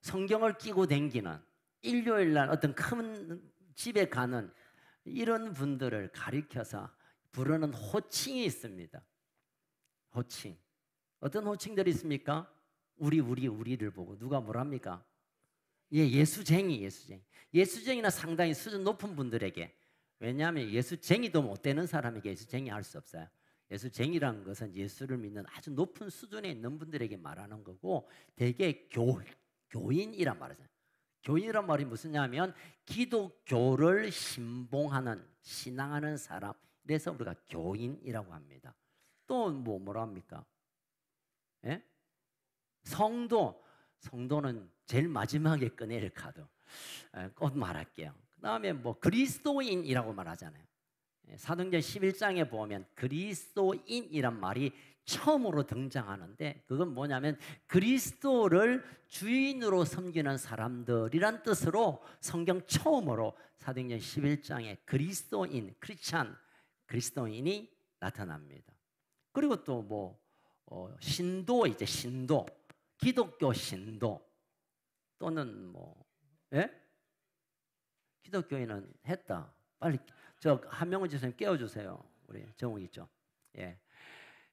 성경을 끼고 다니는 일요일 날 어떤 큰 집에 가는 이런 분들을 가리켜서 부르는 호칭이 있습니다. 호칭. 어떤 호칭들이 있습니까? 우리를 보고 누가 뭐랍니까? 예, 예수쟁이. 예수쟁이나 상당히 수준 높은 분들에게, 왜냐하면 예수쟁이도 못 되는 사람에게 예수쟁이 할 수 없어요. 예수쟁이라는 것은 예수를 믿는 아주 높은 수준에 있는 분들에게 말하는 거고, 대개 교인이란 말이죠. 교인이란 말이 무슨냐면 기독교를 신봉하는, 신앙하는 사람. 그래서 우리가 교인이라고 합니다. 또 뭐라 합니까? 예? 성도는 제일 마지막에 꺼낼 카드. 꼭 말할게요. 그 다음에 뭐 그리스도인이라고 말하잖아요. 사도행전 11장에 보면 그리스도인이란 말이 처음으로 등장하는데, 그건 뭐냐면 그리스도를 주인으로 섬기는 사람들이란 뜻으로 성경 처음으로 사도행전 11장에 그리스도인, 크리스찬, 그리스도인이 나타납니다. 그리고 또 뭐 신도, 기독교 신도, 또는 뭐, 예? 기독교인은 했다. 빨리 저 한명훈 집사님 깨워주세요. 우리 정욱이 있죠. 예.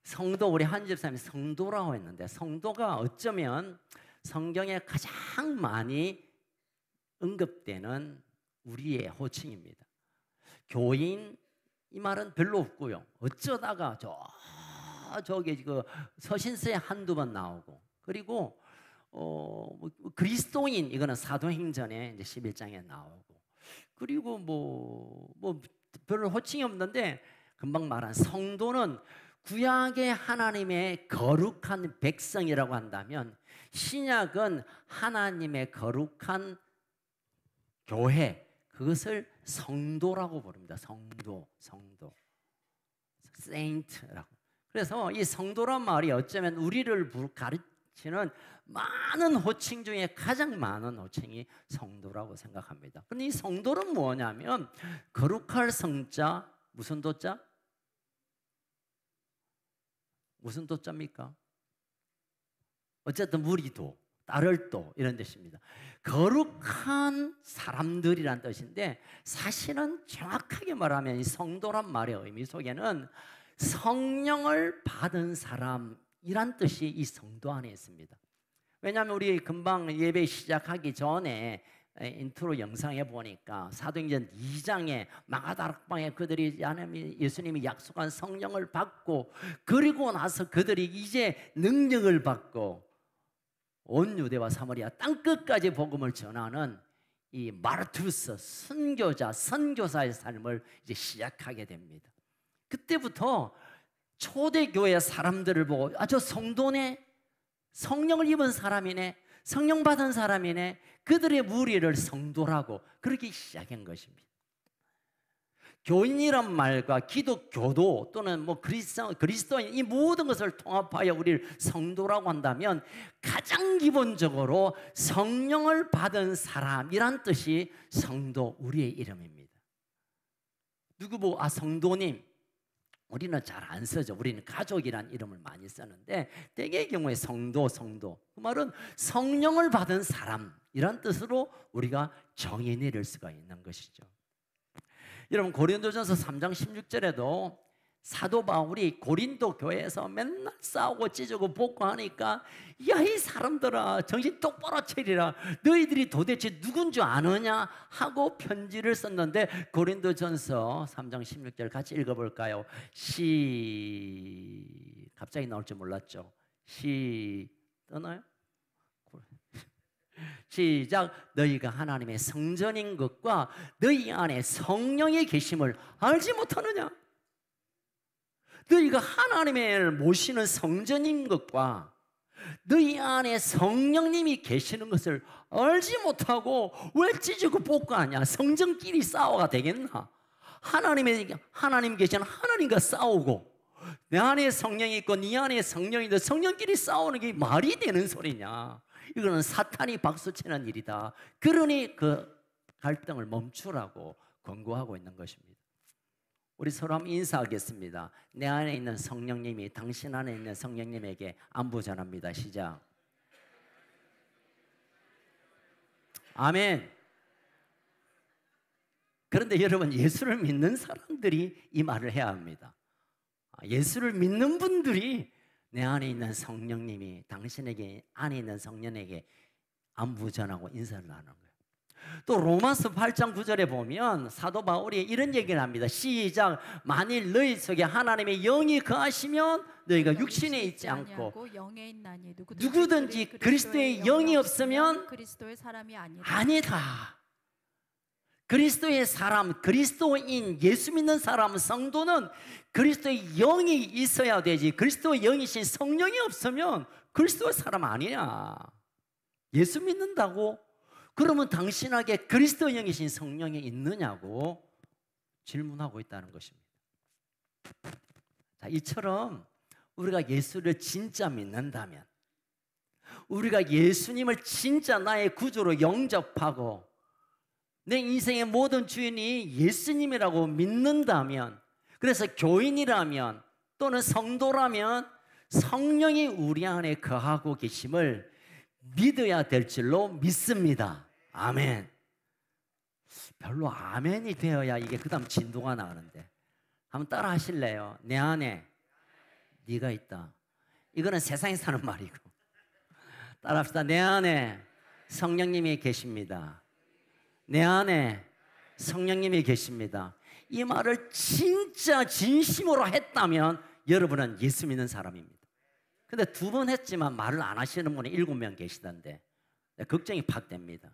성도, 우리 한 집사님이 성도라고 했는데, 성도가 어쩌면 성경에 가장 많이 언급되는 우리의 호칭입니다. 교인, 이 말은 별로 없고요. 어쩌다가 저기 그 서신서에 한두 번 나오고, 그리고 그리스도인, 이거는 사도행전에 이제 11장에 나오고, 그리고 뭐 별로 호칭이 없는데, 금방 말한 성도는 구약의 하나님의 거룩한 백성이라고 한다면, 신약은 하나님의 거룩한 교회, 그것을 성도라고 부릅니다. 성도, 세인트라고. 그래서 이 성도란 말이 어쩌면 우리를 가르치는 많은 호칭 중에 가장 많은 호칭이 성도라고 생각합니다. 그런데 이 성도는 뭐냐면, 거룩할 성자, 무슨 도자? 무슨 도자입니까? 어쨌든 무리도, 따를 도, 이런 뜻입니다. 거룩한 사람들이란 뜻인데, 사실은 정확하게 말하면 이 성도란 말의 의미 속에는 성령을 받은 사람이란 뜻이 이 성도 안에 있습니다. 왜냐하면 우리 금방 예배 시작하기 전에 인트로 영상에 보니까 사도행전 2장에 마가다락방에 그들이 예수님이 약속한 성령을 받고, 그리고 나서 그들이 이제 능력을 받고 온 유대와 사마리아 땅끝까지 복음을 전하는 이 마르투스, 선교자, 선교사의 삶을 이제 시작하게 됩니다. 그때부터 초대교회 사람들을 보고, 저 성도네, 성령을 입은 사람이네, 성령 받은 사람이네, 그들의 무리를 성도라고 그렇게 시작한 것입니다. 교인이란 말과 기독교도 또는 뭐 그리스도인, 이 모든 것을 통합하여 우리를 성도라고 한다면, 가장 기본적으로 성령을 받은 사람이란 뜻이 성도, 우리의 이름입니다. 누구 보고 성도님, 우리는 잘 안 쓰죠. 우리는 가족이란 이름을 많이 쓰는데, 대개의 경우에 성도, 그 말은 성령을 받은 사람이란 뜻으로 우리가 정의 내릴 수가 있는 것이죠. 여러분, 고린도전서 3장 16절에도 사도 바울이 고린도 교회에서 맨날 싸우고 찢고 복구하니까, 야, 이 사람들아, 정신 똑바로 차리라, 너희들이 도대체 누군 줄 아느냐 하고 편지를 썼는데, 고린도전서 3장 16절 같이 읽어볼까요? 갑자기 나올 줄 몰랐죠. 떠나요? 시작. 너희가 하나님의 성전인 것과 너희 안에 성령이 계심을 알지 못하느냐? 너희가 하나님을 모시는 성전인 것과 너희 안에 성령님이 계시는 것을 알지 못하고 왜 찢고 볶아하냐? 성전끼리 싸워가 되겠나? 하나님 계시는 하나님과 싸우고, 내 안에 성령이 있고 네 안에 성령이 있는데 성령끼리 싸우는 게 말이 되는 소리냐? 이거는 사탄이 박수치는 일이다. 그러니 그 갈등을 멈추라고 권고하고 있는 것입니다. 우리 서로 한번 인사하겠습니다. 내 안에 있는 성령님이 당신 안에 있는 성령님에게 안부 전합니다. 시작. 아멘. 그런데 여러분, 예수를 믿는 사람들이 이 말을 해야 합니다. 예수를 믿는 분들이 내 안에 있는 성령님이 당신에게 안에 있는 성령에게 안부 전하고 인사를 나누는 거예요. 또 로마서 8장 9절에 보면 사도 바울이 이런 얘기를 합니다. 시작. 만일 너희 속에 하나님의 영이 거하시면 너희가 육신에 있지 않고 영에 있나니 누구든지 그리스도의 영이 없으면 그리스도의 사람이 아니다. 그리스도의 사람, 그리스도인, 예수 믿는 사람, 성도는 그리스도의 영이 있어야 되지. 그리스도의 영이신 성령이 없으면 그리스도의 사람 아니냐. 예수 믿는다고? 그러면 당신에게 그리스도의 영이신 성령이 있느냐고 질문하고 있다는 것입니다. 자, 이처럼 우리가 예수를 진짜 믿는다면, 우리가 예수님을 진짜 나의 구주로 영접하고 내 인생의 모든 주인이 예수님이라고 믿는다면, 그래서 교인이라면 또는 성도라면 성령이 우리 안에 거하고 계심을 믿어야 될 줄로 믿습니다. 아멘. 별로 아멘이 되어야 이게 그 다음 진도가 나오는데, 한번 따라 하실래요? 내 안에 네가 있다. 이거는 세상에 사는 말이고, 따라 합시다. 내 안에 성령님이 계십니다. 내 안에 성령님이 계십니다. 이 말을 진짜 진심으로 했다면 여러분은 예수 믿는 사람입니다. 근데 두 번 했지만 말을 안 하시는 분이 7명 계시던데 걱정이 팍 됩니다.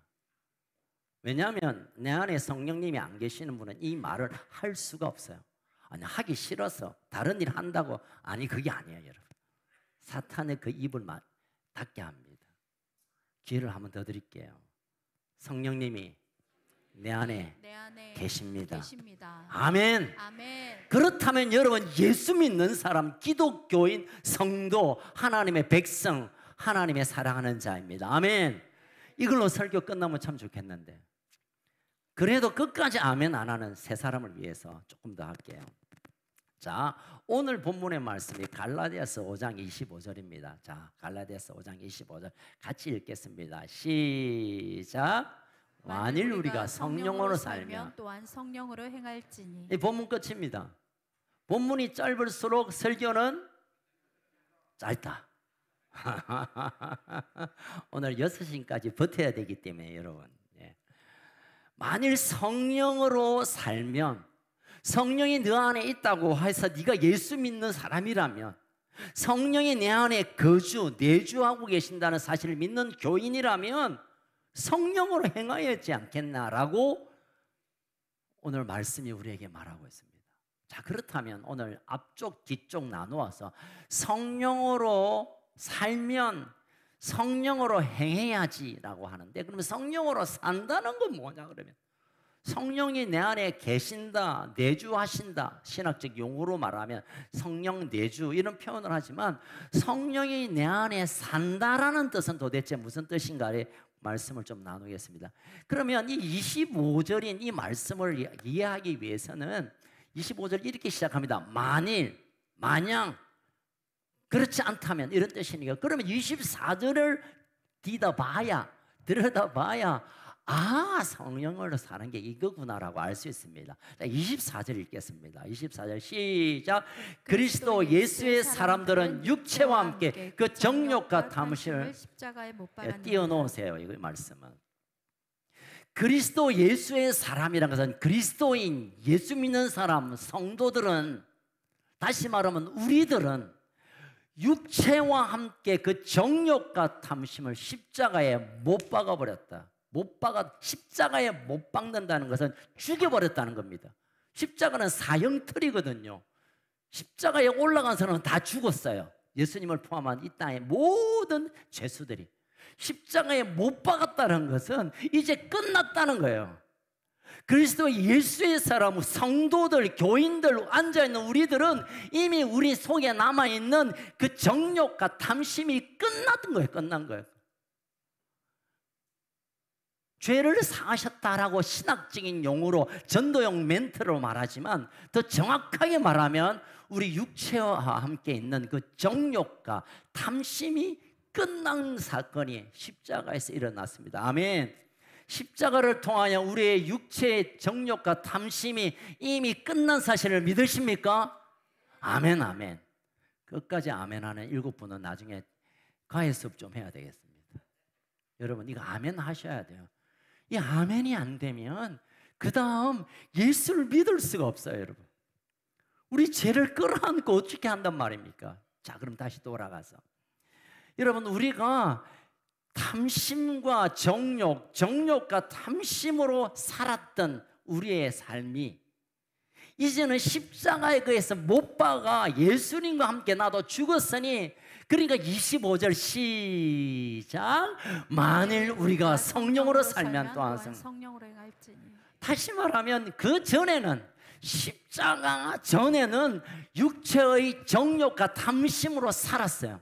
왜냐하면 내 안에 성령님이 안 계시는 분은 이 말을 할 수가 없어요. 아니, 하기 싫어서 다른 일 한다고. 아니, 그게 아니에요, 여러분. 사탄의 그 입을 닫게 합니다. 기회를 한번 더 드릴게요. 성령님이 내 안에 계십니다. 아멘. 아멘. 그렇다면 여러분, 예수 믿는 사람, 기독교인, 성도, 하나님의 백성, 하나님의 사랑하는 자입니다. 아멘. 이걸로 설교 끝나면 참 좋겠는데, 그래도 끝까지 아멘 안 하는 세 사람을 위해서 조금 더 할게요. 자, 오늘 본문의 말씀이 갈라디아서 5장 25절입니다. 자, 갈라디아서 5장 25절 같이 읽겠습니다. 시작. 만일 우리가 성령으로 살면 또한 성령으로 행할지니. 이 본문 끝입니다. 본문이 짧을수록 설교는 짧다. 오늘 6시까지 버텨야 되기 때문에 여러분, 만일 성령으로 살면, 성령이 너 안에 있다고 해서 네가 예수 믿는 사람이라면, 성령이 내 안에 거주, 내주하고 계신다는 사실을 믿는 교인이라면 성령으로 행하였지 않겠나라고 오늘 말씀이 우리에게 말하고 있습니다. 자, 그렇다면 오늘 앞쪽 뒤쪽 나누어서 성령으로 살면 성령으로 행해야지라고 하는데, 그러면 성령으로 산다는 건 뭐냐 그러면, 성령이 내 안에 계신다, 내주하신다, 신학적 용어로 말하면 성령 내주 이런 표현을 하지만, 성령이 내 안에 산다라는 뜻은 도대체 무슨 뜻인가에 말씀을 좀 나누겠습니다. 그러면 이 25절인 이 말씀을 이해하기 위해서는 25절 이렇게 시작합니다. 만일, 만약 그렇지 않다면, 이런 뜻이니까, 그러면 24절을 들여다봐야 성령으로 사는 게 이거구나라고 알 수 있습니다. 자, 24절 읽겠습니다. 24절 시작. 그리스도 예수의 사람들은 육체와 함께 그 정욕과 탐심을 십자가에 못 박았느니라. 띄워놓으세요. 이 말씀은 그리스도 예수의 사람이라는 것은 그리스도인, 예수 믿는 사람, 성도들은, 다시 말하면 우리들은 육체와 함께 그 정욕과 탐심을 십자가에 못 박아버렸다. 십자가에 못 박는다는 것은 죽여버렸다는 겁니다. 십자가는 사형틀이거든요. 십자가에 올라간 사람은 다 죽었어요. 예수님을 포함한 이 땅의 모든 죄수들이 십자가에 못 박았다는 것은 이제 끝났다는 거예요. 그리스도 예수의 사람, 성도들, 교인들, 앉아있는 우리들은 이미 우리 속에 남아있는 그 정욕과 탐심이 끝난 거예요. 죄를 사하셨다라고 신학적인 용어로, 전도용 멘트로 말하지만, 더 정확하게 말하면 우리 육체와 함께 있는 그 정욕과 탐심이 끝난 사건이 십자가에서 일어났습니다. 아멘. 십자가를 통하여 우리의 육체의 정욕과 탐심이 이미 끝난 사실을 믿으십니까? 아멘, 아멘. 끝까지 아멘 하는 7분은 나중에 과외 수업 좀 해야 되겠습니다. 여러분, 이거 아멘 하셔야 돼요. 이 아멘이 안 되면 그 다음 예수를 믿을 수가 없어요, 여러분. 우리 죄를 끌어안고 어떻게 한단 말입니까? 자, 그럼 다시 돌아가서 여러분, 우리가 탐심과 정욕, 정욕과 탐심으로 살았던 우리의 삶이 이제는 십자가에 의해서 못 박아 예수님과 함께 나도 죽었으니, 그러니까 25절 시작. 만일 우리가 성령으로 살면 또한 성령으로 행할지니. 다시 말하면 그 전에는, 십자가 전에는 육체의 정욕과 탐심으로 살았어요.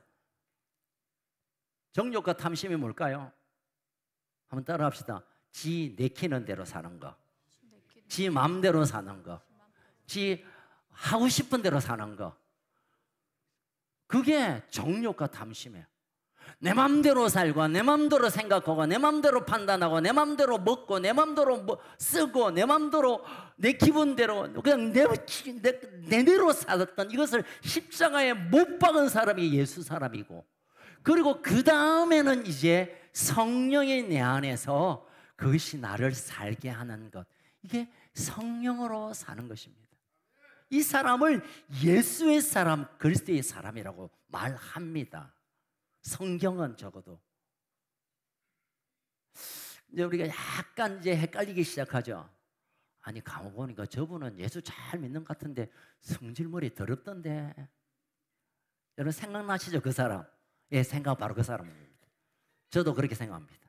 정욕과 탐심이 뭘까요? 한번 따라 합시다. 지 내키는 대로 사는 거, 지 마음대로 사는 거, 지 하고 싶은 대로 사는 거, 그게 정욕과 탐심이에요. 내 마음대로 살고, 내 마음대로 생각하고, 내 마음대로 판단하고, 내 마음대로 먹고, 내 마음대로 쓰고, 내 마음대로 내 기분대로 그냥 내대로 살았던 이것을 십자가에 못 박은 사람이 예수 사람이고, 그리고 그 다음에는 이제 성령이 내 안에서 그것이 나를 살게 하는 것, 이게 성령으로 사는 것입니다. 이 사람을 예수의 사람, 그리스도의 사람이라고 말합니다. 성경은 적어도. 이제 우리가 약간 이제 헷갈리기 시작하죠. 아니, 가만 보니까 저분은 예수 잘 믿는 것 같은데 성질머리 더럽던데. 여러분 생각나시죠? 그 사람. 예, 생각 바로 그 사람입니다. 저도 그렇게 생각합니다.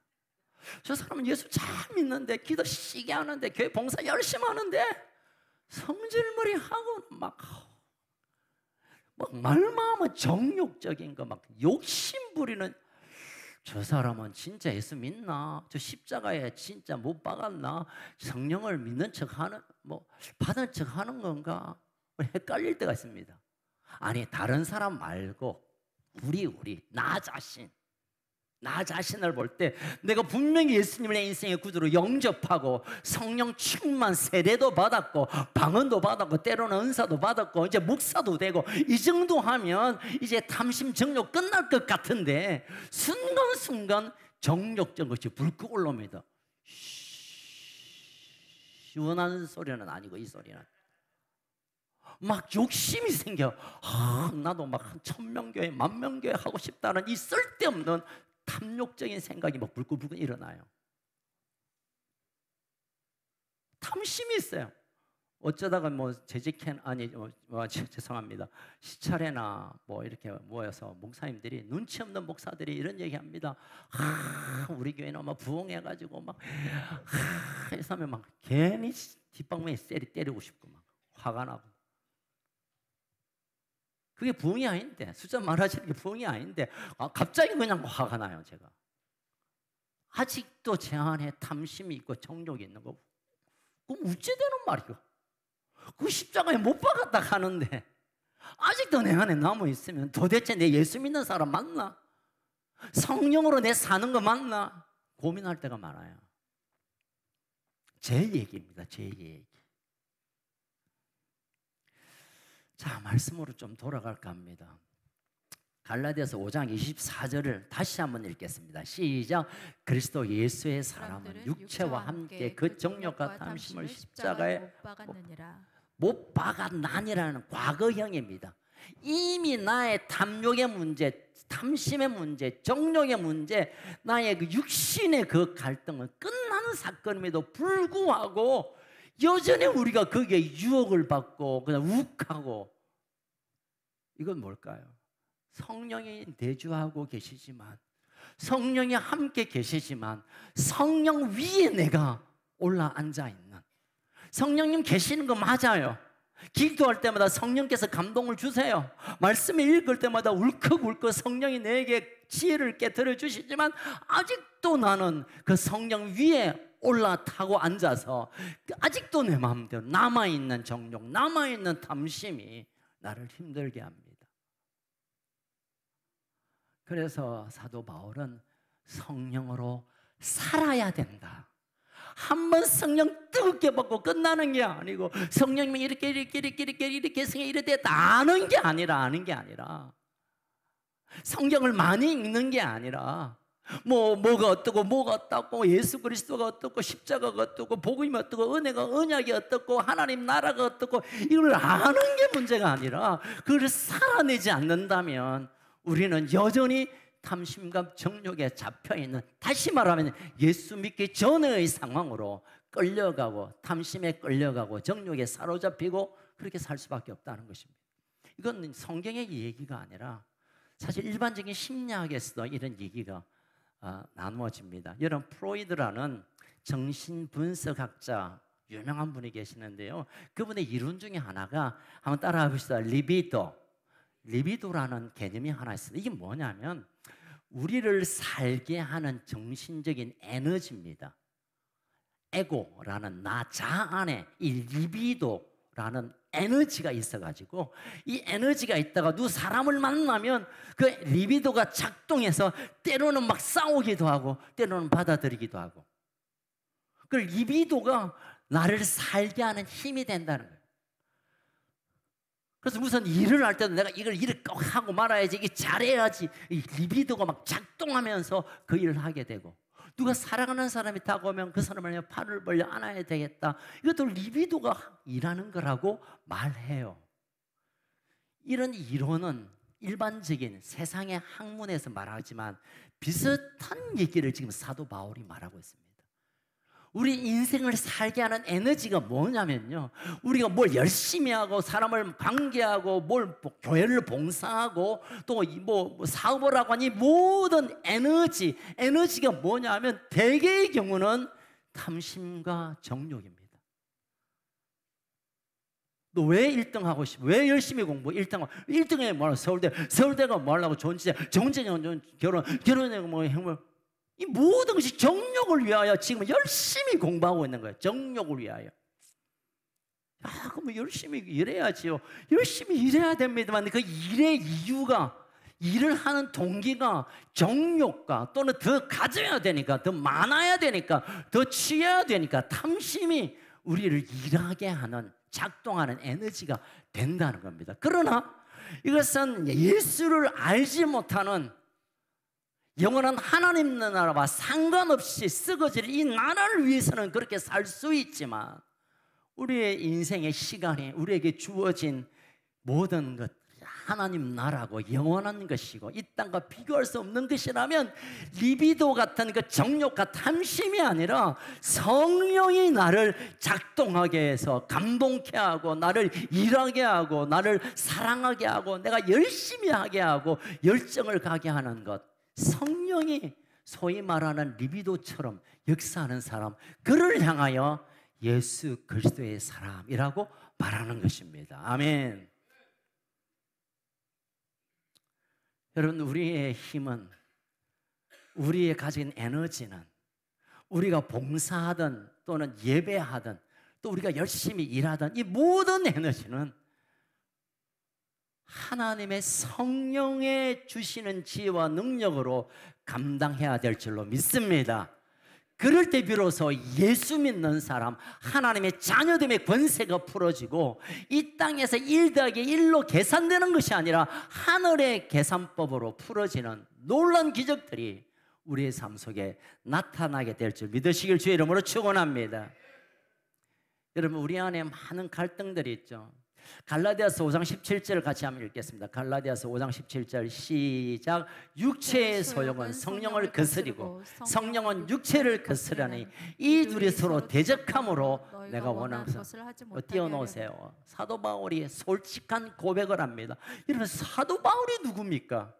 저 사람은 예수 잘 믿는데, 기도 시게 하는데, 교회 봉사 열심히 하는데 성질머리 하고 막 말만 하면 정욕적인 거, 막 욕심 부리는, 저 사람은 진짜 예수 믿나? 저 십자가에 진짜 못 박았나? 성령을 믿는 척하는, 뭐 받은 척하는 건가? 헷갈릴 때가 있습니다. 아니, 다른 사람 말고 우리 나 자신을 볼 때 내가 분명히 예수님을 내 인생의 구주로 영접하고 성령 충만 세례도 받았고 방언도 받았고 때로는 은사도 받았고 이제 목사도 되고, 이 정도 하면 이제 탐심 정욕 끝날 것 같은데 순간순간 정욕적 것이 불끈 올라옵니다. 시원한 소리는 아니고, 이 소리는 막 욕심이 생겨. 나도 막 한 1000명교회, 10,000명교회 하고 싶다는 이 쓸데없는 탐욕적인 생각이 막 불끈불끈 일어나요. 탐심이 있어요. 어쩌다가 뭐 재직캔, 아니 죄송합니다, 시찰회나 뭐 이렇게 모여서 목사님들이, 눈치 없는 목사들이 이런 얘기합니다. 우리 교회는 막 부흥해가지고 막 해서 하면 막 괜히 뒷방망이 때리고 싶고 막 화가 나고. 그게 부흥이 아닌데, 숫자 말하시는 게 부흥이 아닌데 갑자기 그냥 화가 나요. 제가 아직도 제 안에 탐심이 있고 정욕이 있는 거, 그럼 어찌 되는 말이요? 그 십자가에 못 박았다 하는데 아직도 내 안에 남아 있으면 도대체 내 예수 믿는 사람 맞나? 성령으로 내 사는 거 맞나? 고민할 때가 많아요. 제 얘기입니다. 제 얘기. 자, 말씀으로 좀 돌아갈까 합니다. 갈라디아서 5장 24절을 다시 한번 읽겠습니다. 시작. 그리스도 예수의 사람은 육체와 함께 그 정욕과 탐심을 십자가에 못 박았나니라는 과거형입니다. 이미 나의 탐욕의 문제, 탐심의 문제, 정욕의 문제, 나의 그 육신의 그 갈등은 끝나는 사건임에도 불구하고 여전히 우리가 거기에 유혹을 받고 그냥 욱하고, 이건 뭘까요? 성령이 내주하고 계시지만, 성령이 함께 계시지만 성령 위에 내가 올라앉아 있는, 성령님 계시는 거 맞아요. 기도할 때마다 성령께서 감동을 주세요. 말씀을 읽을 때마다 울컥울컥 성령이 내게 지혜를 깨뜨려 주시지만 아직도 나는 그 성령 위에 올라타고 앉아서 아직도 내 마음대로 남아있는 정욕, 남아있는 탐심이 나를 힘들게 합니다. 그래서 사도 바울은 성령으로 살아야 된다, 한 번 성령 뜨겁게 받고 끝나는 게 아니고 성령님이 이렇게 해서 이렇게 아는 게 아니라 성경을 많이 읽는 게 아니라 뭐가 어떻고 예수 그리스도가 어떻고 십자가가 어떻고 복음이 어떻고 언약이 어떻고 하나님 나라가 어떻고 이걸 아는 게 문제가 아니라 그걸 살아내지 않는다면 우리는 여전히 탐심과 정욕에 잡혀있는, 다시 말하면 예수 믿기 전의 상황으로 끌려가고 탐심에 끌려가고 정욕에 사로잡히고 그렇게 살 수밖에 없다는 것입니다. 이건 성경의 얘기가 아니라 사실 일반적인 심리학에서도 이런 얘기가 나누어집니다. 여러분, 프로이드라는 정신분석학자 유명한 분이 계시는데요, 그분의 이론 중에 하나가, 한번 따라해 봅시다. 리비도라는 개념이 하나 있습니다. 이게 뭐냐면 우리를 살게 하는 정신적인 에너지입니다. 에고라는 나 자아 안에 이 리비도라는 에너지가 있어가지고 이 에너지가 있다가 누구 사람을 만나면 그 리비도가 작동해서 때로는 막 싸우기도 하고 때로는 받아들이기도 하고, 그 리비도가 나를 살게 하는 힘이 된다는 거예요. 그래서 무슨 일을 할 때도 내가 일을 꼭 하고 말아야지, 이게 잘해야지, 이 리비도가 막 작동하면서 그 일을 하게 되고, 누가 사랑하는 사람이 다가오면 그 사람을 팔을 벌려 안아야 되겠다, 이것도 리비도가 일하는 거라고 말해요. 이런 이론은 일반적인 세상의 학문에서 말하지만 비슷한 얘기를 지금 사도 바울이 말하고 있습니다. 우리 인생을 살게 하는 에너지가 뭐냐면요, 우리가 뭘 열심히 하고 사람을 관계하고 뭘 교회를 봉사하고 또 뭐 사업을 하고 하니 모든 에너지가 뭐냐면 대개의 경우는 탐심과 정욕입니다. 너 왜 1등 하고 싶어? 왜 열심히 공부? 1등에 뭐라고? 서울대가 뭐라고? 좋은 결혼에 뭐 행복. 이 모든 것이 정욕을 위하여 지금 열심히 공부하고 있는 거예요. 정욕을 위하여. 그럼 열심히 일해야지요. 열심히 일해야 됩니다만 그 일의 이유가, 일을 하는 동기가 정욕과 또는 더 가져야 되니까, 더 많아야 되니까, 더 취해야 되니까 탐심이 우리를 일하게 하는, 작동하는 에너지가 된다는 겁니다. 그러나 이것은 예수를 알지 못하는, 영원한 하나님 나라와 상관없이 썩어질 이 나라를 위해서는 그렇게 살 수 있지만, 우리의 인생의 시간이 우리에게 주어진 모든 것, 하나님 나라고 영원한 것이고 이 땅과 비교할 수 없는 것이라면 리비도 같은 그 정욕과 탐심이 아니라 성령이 나를 작동하게 해서 감동케 하고 나를 일하게 하고 나를 사랑하게 하고 내가 열심히 하게 하고 열정을 가게 하는 것, 성령이 소위 말하는 리비도처럼 역사하는 사람, 그를 향하여 예수 그리스도의 사람이라고 말하는 것입니다. 아멘. 여러분, 우리의 힘은, 우리의 가진 에너지는, 우리가 봉사하든 또는 예배하든 또 우리가 열심히 일하든 이 모든 에너지는 하나님의 성령에 주시는 지혜와 능력으로 감당해야 될 줄로 믿습니다. 그럴 때 비로소 예수 믿는 사람, 하나님의 자녀됨의 권세가 풀어지고 이 땅에서 1 더하기 1로 계산되는 것이 아니라 하늘의 계산법으로 풀어지는 놀라운 기적들이 우리의 삶 속에 나타나게 될 줄 믿으시길 주의 이름으로 축원합니다. 여러분, 우리 안에 많은 갈등들이 있죠. 갈라디아서 5장 17절을 같이 한번 읽겠습니다. 갈라디아서 5장 17절 시작. 육체의 소욕은 성령을 거스리고 성령은 육체를 거스르니 이 둘이 서로 대적함으로 내가 원하는 것을 띄워놓으세요. 사도 바울이 솔직한 고백을 합니다. 여러분, 사도 바울이 누굽니까?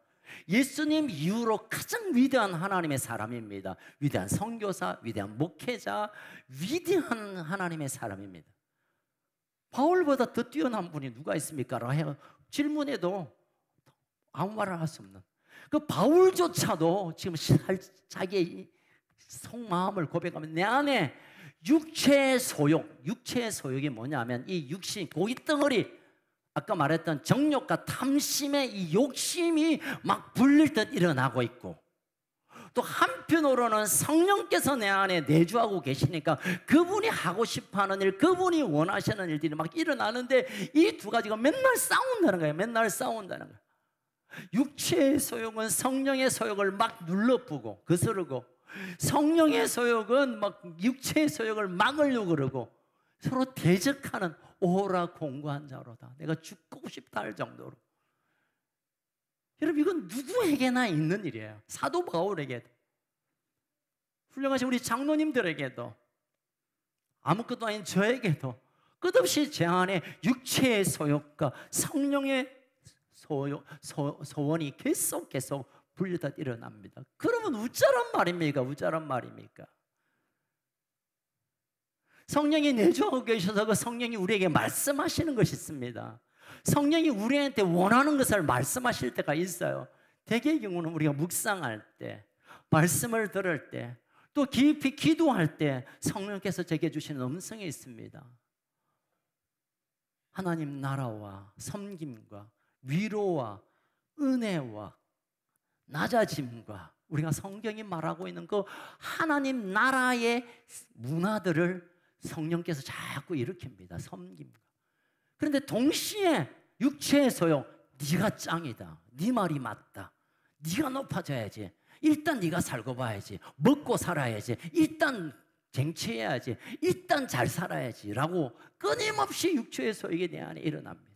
예수님 이후로 가장 위대한 하나님의 사람입니다. 위대한 선교사, 위대한 목회자, 위대한 하나님의 사람입니다. 바울보다 더 뛰어난 분이 누가 있습니까? 라고 질문해도 아무 말을 할 수 없는 그 바울조차도 지금 자기의 속마음을 고백하면 내 안에 육체의 소욕이 뭐냐면 이 육신, 고깃덩어리, 아까 말했던 정욕과 탐심의 이 욕심이 막 불릴 듯 일어나고 있고, 또 한편으로는 성령께서 내 안에 내주하고 계시니까 그분이 하고 싶어하는 일, 그분이 원하시는 일들이 막 일어나는데 이 두 가지가 맨날 싸운다는 거예요. 맨날 싸운다는 거예요. 육체의 소욕은 성령의 소욕을 막 눌러보고 거스르고, 성령의 소욕은 막 육체의 소욕을 막으려고 그러고, 서로 대적하는 오라 공고한 자로다. 내가 죽고 싶다 할 정도로. 여러분, 이건 누구에게나 있는 일이에요. 사도 바울에게도, 훌륭하신 우리 장로님들에게도, 아무것도 아닌 저에게도 끝없이 제 안에 육체의 소욕과 성령의 소원이 계속 불려다 일어납니다. 그러면 우짜란 말입니까? 우짜란 말입니까? 성령이 내주하고 계셔서 그 성령이 우리에게 말씀하시는 것이 있습니다. 성령이 우리한테 원하는 것을 말씀하실 때가 있어요. 대개의 경우는 우리가 묵상할 때, 말씀을 들을 때, 또 깊이 기도할 때 성령께서 제게 주시는 음성이 있습니다. 하나님 나라와 섬김과 위로와 은혜와 낮아짐과, 우리가 성경이 말하고 있는 그 하나님 나라의 문화들을 성령께서 자꾸 일으킵니다. 섬김과. 그런데 동시에 육체의 소용, 네가 짱이다, 네 말이 맞다, 네가 높아져야지, 일단 네가 살고 봐야지, 먹고 살아야지, 일단 쟁취해야지, 일단 잘 살아야지 라고 끊임없이 육체의 소욕이 내 안에 일어납니다.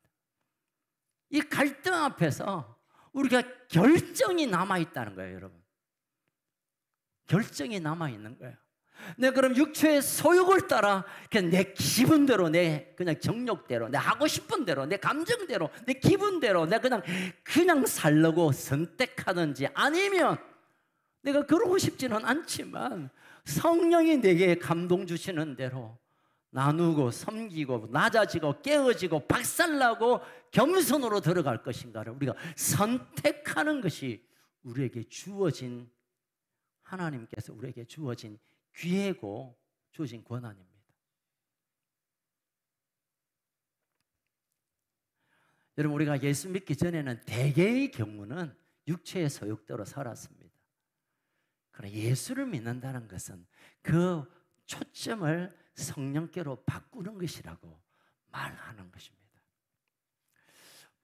이 갈등 앞에서 우리가 결정이 남아있다는 거예요. 여러분, 결정이 남아있는 거예요. 내가 그럼 육체의 소욕을 따라 그냥 내 기분대로, 내 그냥 정욕대로, 내 하고 싶은 대로, 내 감정대로, 내 기분대로 내가 그냥 살려고 선택하든지, 아니면 내가 그러고 싶지는 않지만 성령이 내게 감동 주시는 대로 나누고 섬기고 낮아지고 깨어지고 박살나고 겸손으로 들어갈 것인가를 우리가 선택하는 것이 우리에게 주어진, 하나님께서 우리에게 주어진 귀하고 주어진 권한입니다. 여러분, 우리가 예수 믿기 전에는 대개의 경우는 육체의 소욕대로 살았습니다. 그러나 예수를 믿는다는 것은 그 초점을 성령께로 바꾸는 것이라고 말하는 것입니다.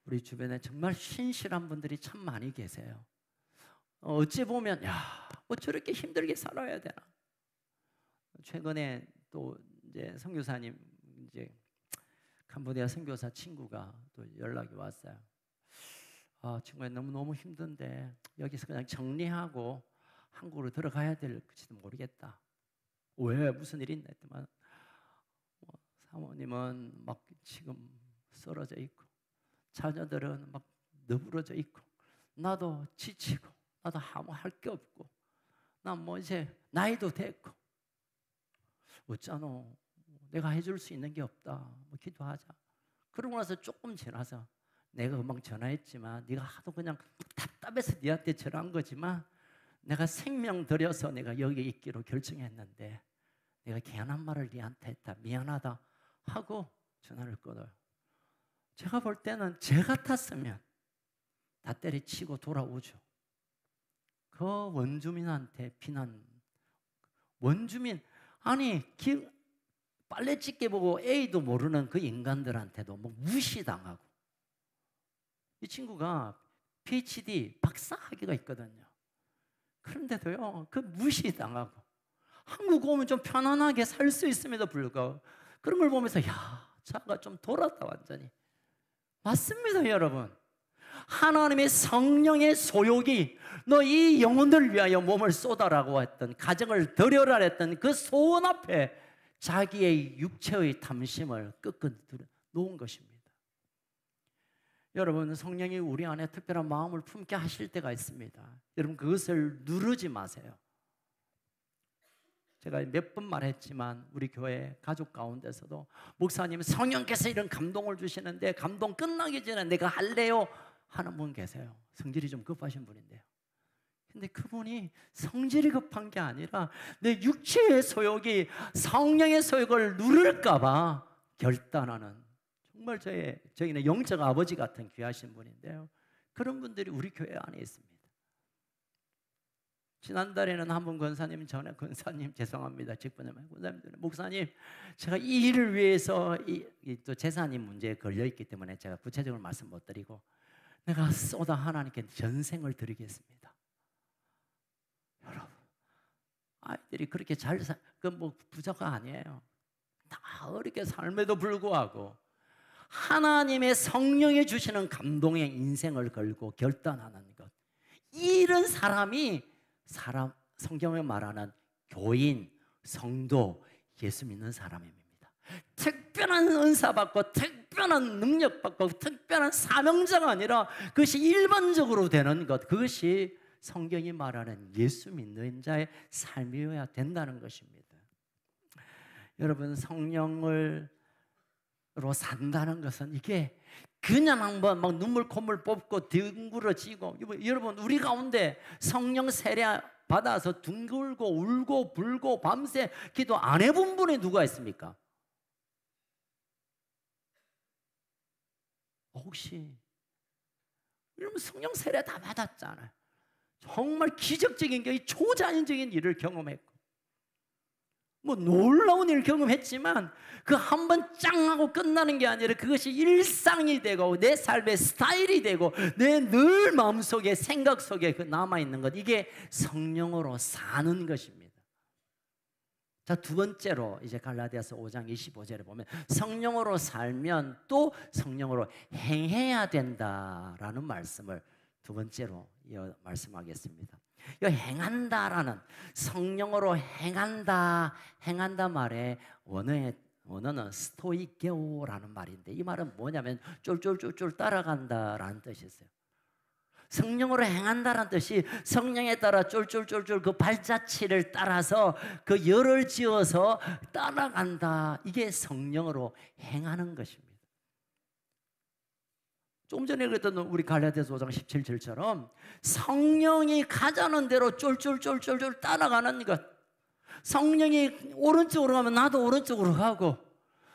우리 주변에 정말 신실한 분들이 참 많이 계세요. 어찌 보면 뭐 저렇게 힘들게 살아야 되나. 최근에 또 이제 선교사님, 이제 캄보디아 선교사 친구가 또 연락이 왔어요. 친구야, 너무 힘든데 여기서 그냥 정리하고 한국으로 들어가야 될지도 모르겠다. 왜, 무슨 일이 있나 했더만, 사모님은 막 지금 쓰러져 있고, 자녀들은 막 너부러져 있고, 나도 지치고, 나도 아무 할 게 없고, 난 뭐 이제 나이도 됐고, 어쩌노, 내가 해줄 수 있는 게 없다, 뭐 기도하자. 그러고 나서 조금 지나서, 내가 금방 전화했지만 네가 하도 그냥 답답해서 네한테 전화한 거지만 내가 생명 들여서 내가 여기 있기로 결정했는데 내가 괜한 말을 네한테 했다, 미안하다 하고 전화를 끊어요. 제가 볼 때는 제 같았으면 다 때려치고 돌아오죠. 그 원주민한테 비난, 원주민, 아니 빨래 찢게 보고 A도 모르는 그 인간들한테도 뭐 무시당하고. 이 친구가 PhD 박사 학위가 있거든요. 그런데도요, 그 무시당하고, 한국 오면 좀 편안하게 살 수 있음에도 불구하고 그런 걸 보면서 자가 좀 돌았다 완전히. 맞습니다, 여러분. 하나님의 성령의 소욕이 너 이 영혼들을 위하여 몸을 쏟아라고 했던, 가정을 드려라 했던 그 소원 앞에 자기의 육체의 탐심을 끄끈 놓은 것입니다. 여러분, 성령이 우리 안에 특별한 마음을 품게 하실 때가 있습니다. 여러분, 그것을 누르지 마세요. 제가 몇 번 말했지만 우리 교회 가족 가운데서도 목사님, 성령께서 이런 감동을 주시는데 감동 끝나기 전에 내가 할래요 하는 분 계세요. 성질이 좀 급하신 분인데요. 근데 그분이 성질이 급한 게 아니라 내 육체의 소욕이 성령의 소욕을 누를까 봐 결단하는, 정말 저희는 영적 아버지 같은 귀하신 분인데요. 그런 분들이 우리 교회 안에 있습니다. 지난달에는 한 분 권사님 전에 권사님 죄송합니다. 직분하면 권사님 목사님 제가 이 일을 위해서 또 재산이 문제에 걸려 있기 때문에 제가 구체적으로 말씀 못 드리고 내가 쏟아 하나님께 전생을 드리겠습니다. 여러분 아이들이 그렇게 잘 그 뭐 부자가 아니에요. 다 어렵게 삶에도 불구하고 하나님의 성령이 주시는 감동의 인생을 걸고 결단하는 것. 이런 사람이 성경에 말하는 교인, 성도, 예수 믿는 사람입니다. 특별한 은사 받고 특별한 능력 받고 특별한 사명자가 아니라 그것이 일반적으로 되는 것, 그것이 성경이 말하는 예수 믿는 자의 삶이어야 된다는 것입니다. 여러분 성령으로 산다는 것은 이게 그냥 한번 막 눈물 콧물 뽑고 뒹굴어지고, 여러분 우리 가운데 성령 세례 받아서 둥글고 울고 불고 밤새 기도 안 해본 분이 누가 있습니까? 혹시 여러분 성령 세례 다 받았잖아요. 정말 기적적인 게 초자연적인 일을 경험했고 뭐 놀라운 일을 경험했지만 그 한 번 짱 하고 끝나는 게 아니라 그것이 일상이 되고 내 삶의 스타일이 되고 내 늘 마음속에 생각 속에 그 남아있는 것, 이게 성령으로 사는 것입니다. 자, 두 번째로 이제 갈라디아서 5장 25절에 보면 성령으로 살면 또 성령으로 행해야 된다라는 말씀을 두 번째로 말씀하겠습니다. 이 행한다라는, 성령으로 행한다 말에 원어는 스토이게오라는 말인데, 이 말은 뭐냐면 쫄쫄쫄쫄 따라간다라는 뜻이 있어요. 성령으로 행한다라는 뜻이 성령에 따라 쫄쫄쫄쫄 그 발자취를 따라서 그 열을 지어서 따라간다. 이게 성령으로 행하는 것입니다. 조금 전에 그랬던 우리 갈라디아서 5장 17절처럼 성령이 가자는 대로 쫄쫄쫄쫄쫄 따라가는 것. 성령이 오른쪽으로 가면 나도 오른쪽으로 가고,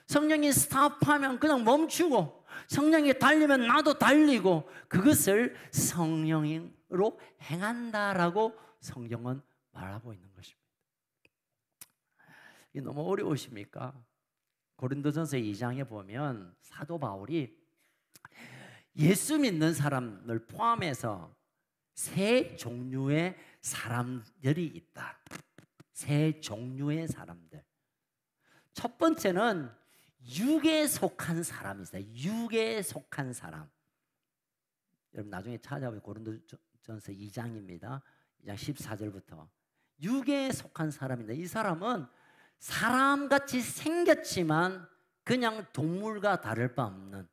성령이 스탑하면 그냥 멈추고, 성령이 달리면 나도 달리고, 그것을 성령으로 행한다라고 성경은 말하고 있는 것입니다. 이게 너무 어려우십니까? 고린도전서 2장에 보면 사도 바울이 예수 믿는 사람을 포함해서 세 종류의 사람들이 있다. 세 종류의 사람들. 첫 번째는 육에 속한 사람이 있어요. 육에 속한 사람. 여러분 나중에 찾아보면 고린도전서 2장입니다. 2장 14절부터. 육에 속한 사람인데, 이 사람은 사람같이 생겼지만 그냥 동물과 다를 바 없는,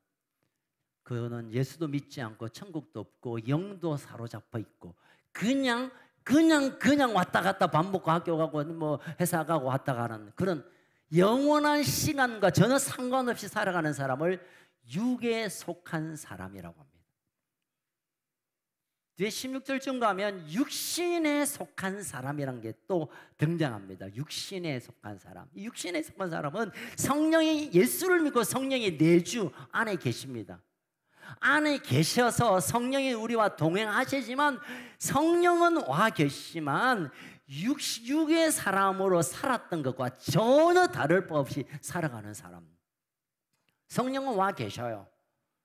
그는 예수도 믿지 않고 천국도 없고 영도 사로잡혀 있고 그냥 왔다 갔다 밥 먹고 학교 가고 뭐 회사 가고 왔다 가는 그런 영원한 시간과 전혀 상관없이 살아가는 사람을 육에 속한 사람이라고 합니다. 뒤에 16절쯤 가면 육신에 속한 사람이라는 게 또 등장합니다. 육신에 속한 사람. 이 육신에 속한 사람은 성령이, 예수를 믿고 성령이 내주 안에 계십니다. 안에 계셔서 성령이 우리와 동행하시지만, 성령은 와 계시지만 육의 사람으로 살았던 것과 전혀 다를 바 없이 살아가는 사람. 성령은 와 계셔요.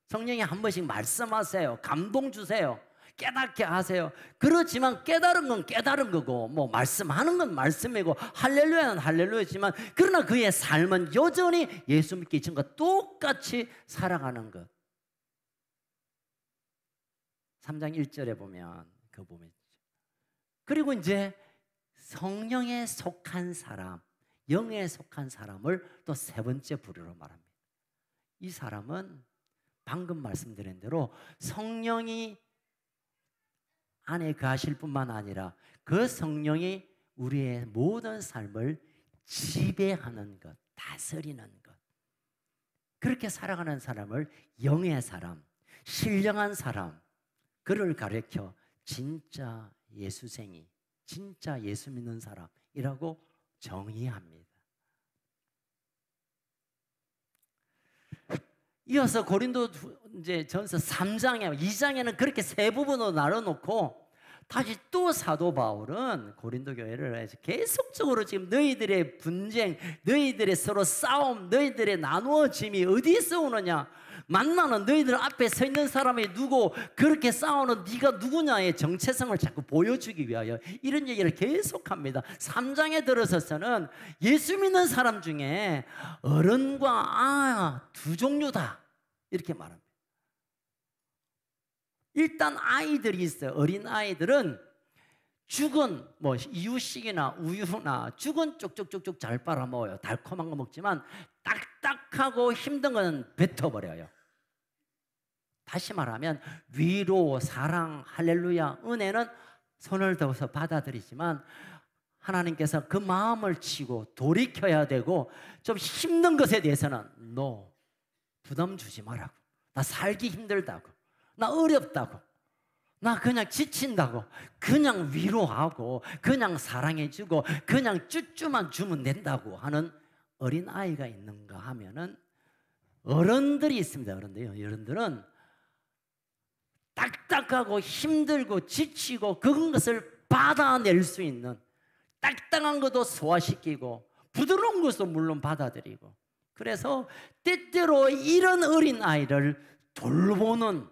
성령이 한 번씩 말씀하세요. 감동 주세요. 깨닫게 하세요. 그렇지만 깨달은 건 깨달은 거고, 뭐 말씀하는 건 말씀이고, 할렐루야는 할렐루야지만, 그러나 그의 삶은 여전히 예수 믿기 전과 똑같이 살아가는 것. 3장 1절에 보면 그 보면, 그리고 이제 성령에 속한 사람, 영에 속한 사람을 또 세 번째 부류로 말합니다. 이 사람은 방금 말씀드린 대로 성령이 안에 거하실 뿐만 아니라 그 성령이 우리의 모든 삶을 지배하는 것, 다스리는 것, 그렇게 살아가는 사람을 영의 사람, 신령한 사람, 그를 가리켜 진짜 예수생이, 진짜 예수 믿는 사람이라고 정의합니다. 이어서 고린도 이제 전서 3장에, 2장에는 그렇게 세 부분으로 나눠놓고 다시 또 사도 바울은 고린도 교회를 계속적으로 지금 너희들의 분쟁, 너희들의 서로 싸움, 너희들의 나누어짐이 어디서 오느냐? 만나는 너희들 앞에 서 있는 사람이 누구, 그렇게 싸우는 네가 누구냐의 정체성을 자꾸 보여주기 위하여 이런 얘기를 계속합니다. 3장에 들어서서는 예수 믿는 사람 중에 어른과 두 종류다 이렇게 말합니다. 일단 아이들이 있어요. 어린 아이들은 죽은 뭐 이유식이나 우유나 죽은 쪽쪽쪽쪽 잘 빨아먹어요. 달콤한 거 먹지만 딱딱하고 힘든 건 뱉어버려요. 다시 말하면 위로, 사랑, 할렐루야, 은혜는 손을 들어서 받아들이지만 하나님께서 그 마음을 치고 돌이켜야 되고 좀 힘든 것에 대해서는 너 부담 주지 마라고. 나 살기 힘들다고. 나 어렵다고. 나 그냥 지친다고. 그냥 위로하고 그냥 사랑해주고 그냥 쭈쭈만 주면 된다고 하는 어린아이가 있는가 하면은 어른들이 있습니다. 어른들은 딱딱하고 힘들고 지치고 그것을 받아낼 수 있는, 딱딱한 것도 소화시키고 부드러운 것도 물론 받아들이고, 그래서 때때로 이런 어린아이를 돌보는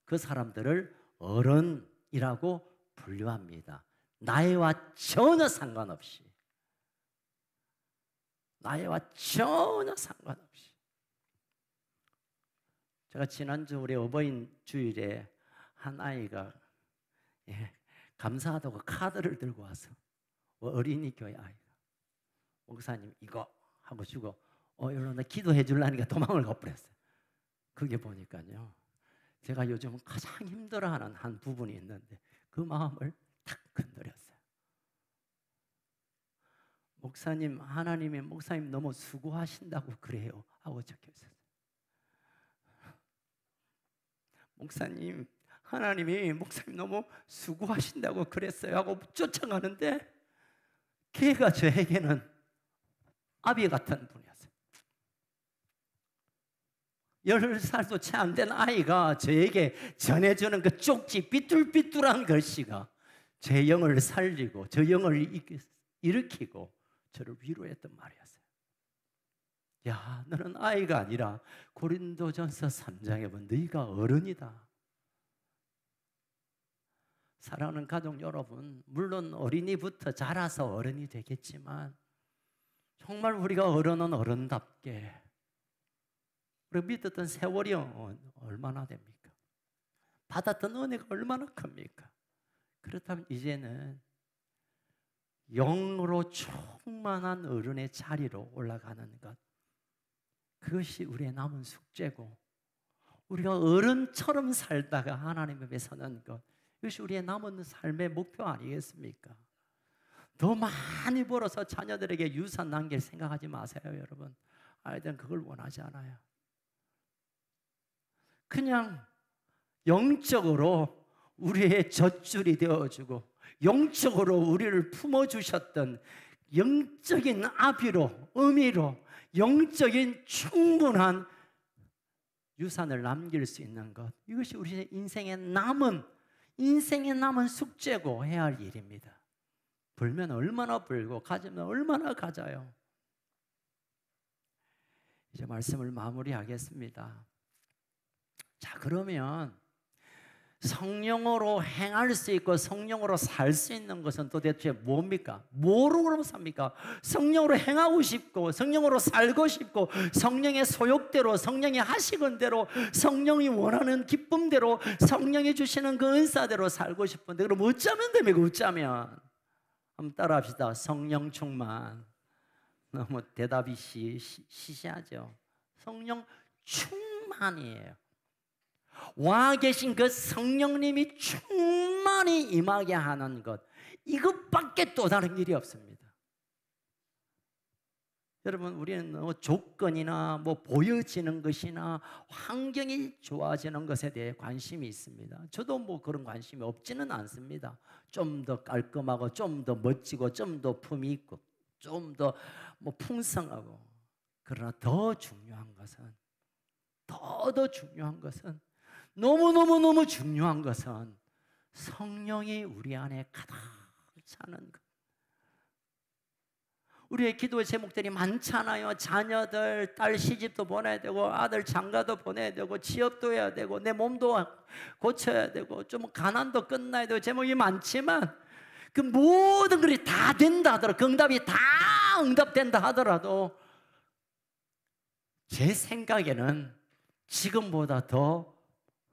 그 사람들을 어른이라고 분류합니다. 나이와 전혀 상관없이. 나이와 전혀 상관없이. 제가 지난주 우리 어버이 주일에 한 아이가 감사하다고 카드를 들고 와서 어린이 교회 아이가 목사님 이거 하고 주고 여러분 나 기도해 주려니까 도망을 가버렸어요. 그게 보니까요, 제가 요즘 가장 힘들어하는 한 부분이 있는데 그 마음을 탁 건드렸어요. 목사님, 하나님이 목사님 너무 수고하신다고 그래요 하고 적혀있어요. 목사님, 하나님이 목사님 너무 수고하신다고 그랬어요 하고 쫓아가는데 걔가 저에게는 아비 같은 분이었어요. 10살도 채 안 된 아이가 저에게 전해주는 그 쪽지 삐뚤삐뚤한 글씨가 제 영을 살리고 저 영을 일으키고 저를 위로했던 말이었어요. 야, 너는 아이가 아니라 고린도전서 3장에 보면 너희가 어른이다. 사랑하는 가족 여러분, 물론 어린이부터 자라서 어른이 되겠지만 정말 우리가 어른은 어른답게 우리가 믿었던 세월이 얼마나 됩니까? 받았던 은혜가 얼마나 큽니까? 그렇다면 이제는 영으로 충만한 어른의 자리로 올라가는 것, 그것이 우리의 남은 숙제고, 우리가 어른처럼 살다가 하나님 앞에 서는 것, 이것이 우리의 남은 삶의 목표 아니겠습니까? 더 많이 벌어서 자녀들에게 유산 남길 생각하지 마세요, 여러분. 아이들은 그걸 원하지 않아요. 그냥 영적으로 우리의 젖줄이 되어주고 영적으로 우리를 품어주셨던 영적인 아비로, 의미로 영적인 충분한 유산을 남길 수 있는 것, 이것이 우리의 인생의 남은 숙제고 해야 할 일입니다. 벌면 얼마나 벌고 가지면 얼마나 가져요. 이제 말씀을 마무리하겠습니다. 자, 그러면 성령으로 행할 수 있고 성령으로 살 수 있는 것은 도대체 뭡니까? 뭐로 그러면 삽니까? 성령으로 행하고 싶고 성령으로 살고 싶고 성령의 소욕대로, 성령이 하시는 대로, 성령이 원하는 기쁨대로, 성령이 주시는 그 은사대로 살고 싶은데 그럼 어쩌면 됩니까? 어쩌면 한번 따라합시다. 성령 충만. 너무 대답이 시시하죠. 성령 충만이에요. 와 계신 그 성령님이 충만히 임하게 하는 것, 이것밖에 또 다른 일이 없습니다. 여러분, 우리는 조건이나 보여지는 것이나 환경이 좋아지는 것에 대해 관심이 있습니다. 저도 그런 관심이 없지는 않습니다. 좀 더 깔끔하고 좀 더 멋지고 좀 더 품이 있고 좀 더 풍성하고, 그러나 더 중요한 것은 너무너무 중요한 것은 성령이 우리 안에 가득 차는 것. 우리의 기도의 제목들이 많잖아요. 자녀들, 딸 시집도 보내야 되고, 아들 장가도 보내야 되고, 취업도 해야 되고, 내 몸도 고쳐야 되고, 좀 가난도 끝나야 되고, 제목이 많지만 그 모든 것이 다 된다 하더라도, 그 응답이 다 응답된다 하더라도 제 생각에는 지금보다 더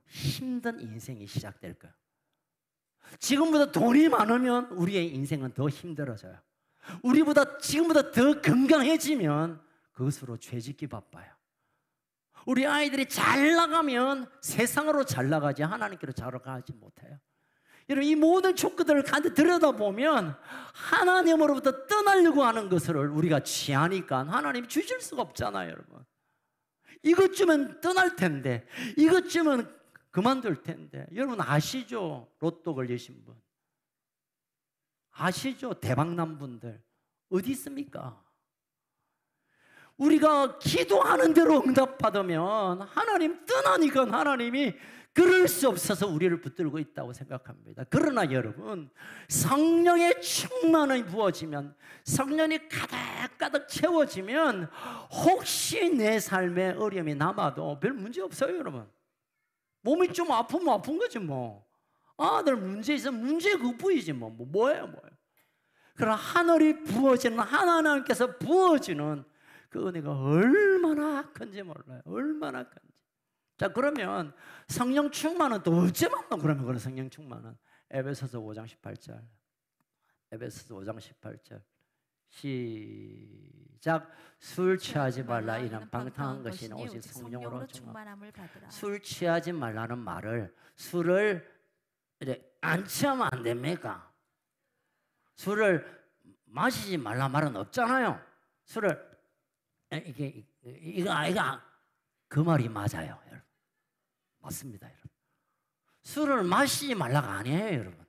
힘든 인생이 시작될 거예요. 지금보다 돈이 많으면 우리의 인생은 더 힘들어져요. 지금보다 더 건강해지면 그것으로 죄짓기 바빠요. 우리 아이들이 잘 나가면 세상으로 잘 나가지 하나님께로 잘 나가지 못해요. 여러분, 이 모든 조건들을 간단히 들여다보면 하나님으로부터 떠나려고 하는 것을 우리가 취하니까 하나님이 주실 수가 없잖아요. 여러분, 이것 주면 떠날 텐데, 이것 주면 그만둘 텐데. 여러분 아시죠? 로또 걸리신 분 아시죠? 대박난 분들 어디 있습니까? 우리가 기도하는 대로 응답받으면 하나님 떠나니까 하나님이 그럴 수 없어서 우리를 붙들고 있다고 생각합니다. 그러나 여러분, 성령의 충만이 부어지면, 성령이 가득가득 채워지면 혹시 내 삶에 어려움이 남아도 별 문제 없어요. 여러분, 몸이 좀 아프면 아픈 거지 뭐. 아들 문제 있으면 문제 그뿐이지 뭐예요. 그러나 하늘이 부어지는, 하나님께서 부어지는 그 은혜가 얼마나 큰지 몰라요. 얼마나 큰지. 자, 그러면 성령 충만은 또 어째 만나? 그러면 그런 성령 충만은 에베소서 5장 18절. 에베소서 5장 18절. 시작. 술 취하지 말라. 이는 방탕한 것이나 오직 성령으로 충만함을 받으라. 술 취하지 말라는 말을, 술을 안 취하면 안 됩니까? 술을 마시지 말라 말은 없잖아요. 술을 이거 그 말이 맞아요, 여러분. 맞습니다, 여러분. 술을 마시지 말라가 아니에요, 여러분.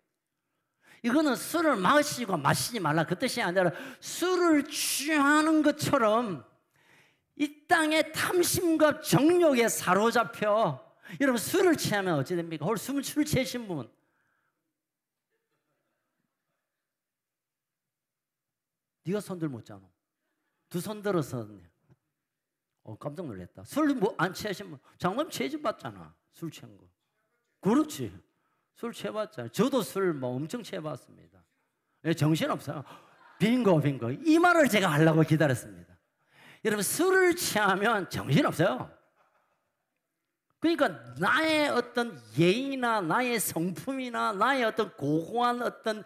이거는 술을 마시고 마시지 말라 그 뜻이 아니라 술을 취하는 것처럼 이 땅의 탐심과 정욕에 사로잡혀. 여러분, 술을 취하면 어찌 됩니까? 오늘 술 취하신 분 네가 손 들면 어쩌노? 두 손 들어서 깜짝 놀랐다. 술 안 취하신 분, 장모님 취해좀 봤잖아. 술 취한 거. 그렇지. 술 취해봤잖아. 저도 술 엄청 취해봤습니다. 정신없어요. 빙고. 이 말을 제가 하려고 기다렸습니다. 여러분, 술을 취하면 정신없어요. 그러니까 나의 어떤 예의나 나의 성품이나 나의 어떤 고고한 어떤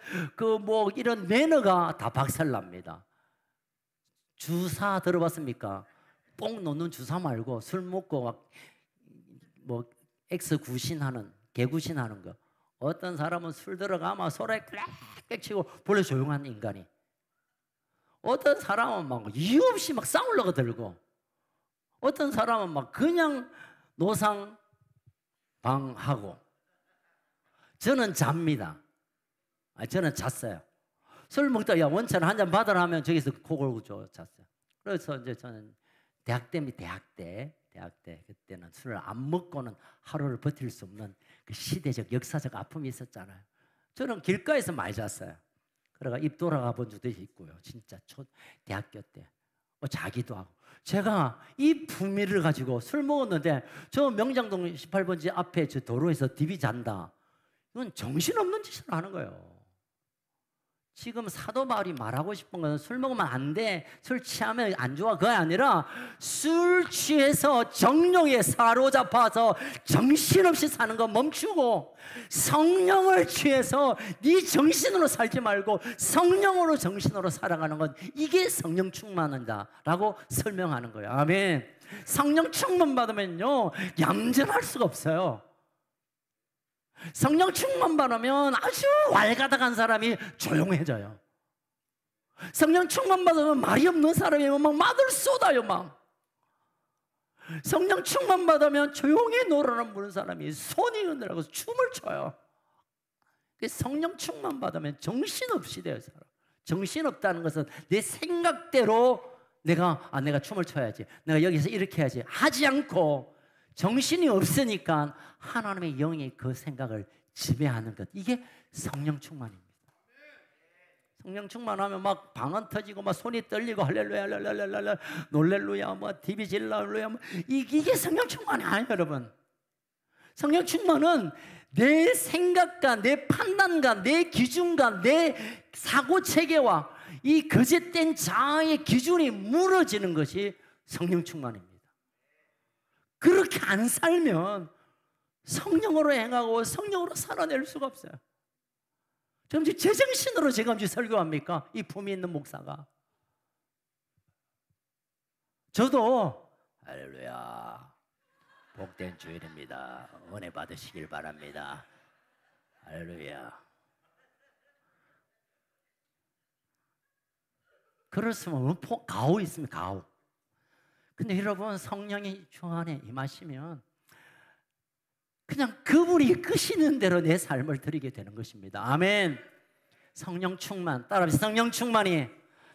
이런 매너가 다 박살납니다. 주사 들어봤습니까? 뽕 놓는 주사 말고 술 먹고 X구신하는, 개구신하는 거. 어떤 사람은 술 들어가면 소리에 꽥꽥 치고 본래 조용한 인간이. 어떤 사람은 막 이유 없이 막 싸우려고 들고, 어떤 사람은 막 그냥 노상방하고. 저는 잡니다. 저는 잤어요. 술 먹다 원천 한 잔 받으라 하면 저기서 코 골고 잤어요. 그래서 이제 저는 대학 때 그때는 술을 안 먹고는 하루를 버틸 수 없는 그 시대적 역사적 아픔이 있었잖아요. 저는 길가에서 많이 잤어요. 그래가 입 돌아가 본 적도 있고요. 진짜 대학교 때 자기도 하고. 제가 이 품위를 가지고 술 먹었는데 저 명장동 18번지 앞에 저 도로에서 디비 잔다. 이건 정신없는 짓을 하는 거예요. 지금 사도 바울이 말하고 싶은 것은 술 먹으면 안 돼, 술 취하면 안 좋아, 그게 아니라 술 취해서 정욕에 사로잡아서 정신없이 사는 거 멈추고 성령을 취해서 네 정신으로 살지 말고 성령으로 정신으로 살아가는 건, 이게 성령 충만한다 라고 설명하는 거예요. 아멘. 성령 충만 받으면요 얌전할 수가 없어요. 성령 충만 받으면 아주 왈가닥한 사람이 조용해져요. 성령 충만 받으면 말이 없는 사람이 막 말을 쏟아요. 막 성령 충만 받으면 조용히 노래를 부르는 사람이 손이 흔들어서 춤을 춰요. 성령 충만 받으면 정신없이 돼요. 사람. 정신없다는 것은 내 생각대로 내가 춤을 춰야지, 내가 여기서 이렇게 해야지 하지 않고, 정신이 없으니까 하나님의 영이 그 생각을 지배하는 것, 이게 성령 충만입니다. 성령 충만하면 막 방언 터지고 막 손이 떨리고 할렐루야 할렐루야 놀렐루야 뭐 디비 질라 할렐루야 뭐 이게 성령 충만이 아니에요, 여러분. 성령 충만은 내 생각과 내 판단과 내 기준과 내 사고 체계와 이 거짓된 자아의 기준이 무너지는 것이 성령 충만입니다. 그렇게 안 살면 성령으로 행하고 성령으로 살아낼 수가 없어요. 지금 제정신으로 제가 설교합니까? 이 품이 있는 목사가. 저도 할렐루야 복된 주일입니다. 은혜 받으시길 바랍니다. 할렐루야. 그렇으면 가오 있습니다. 가오. 근데 여러분, 성령이 주 안에 임하시면 그냥 그분이 이끄시는 대로 내 삶을 드리게 되는 것입니다. 아멘. 성령 충만, 따라합시다. 성령 충만이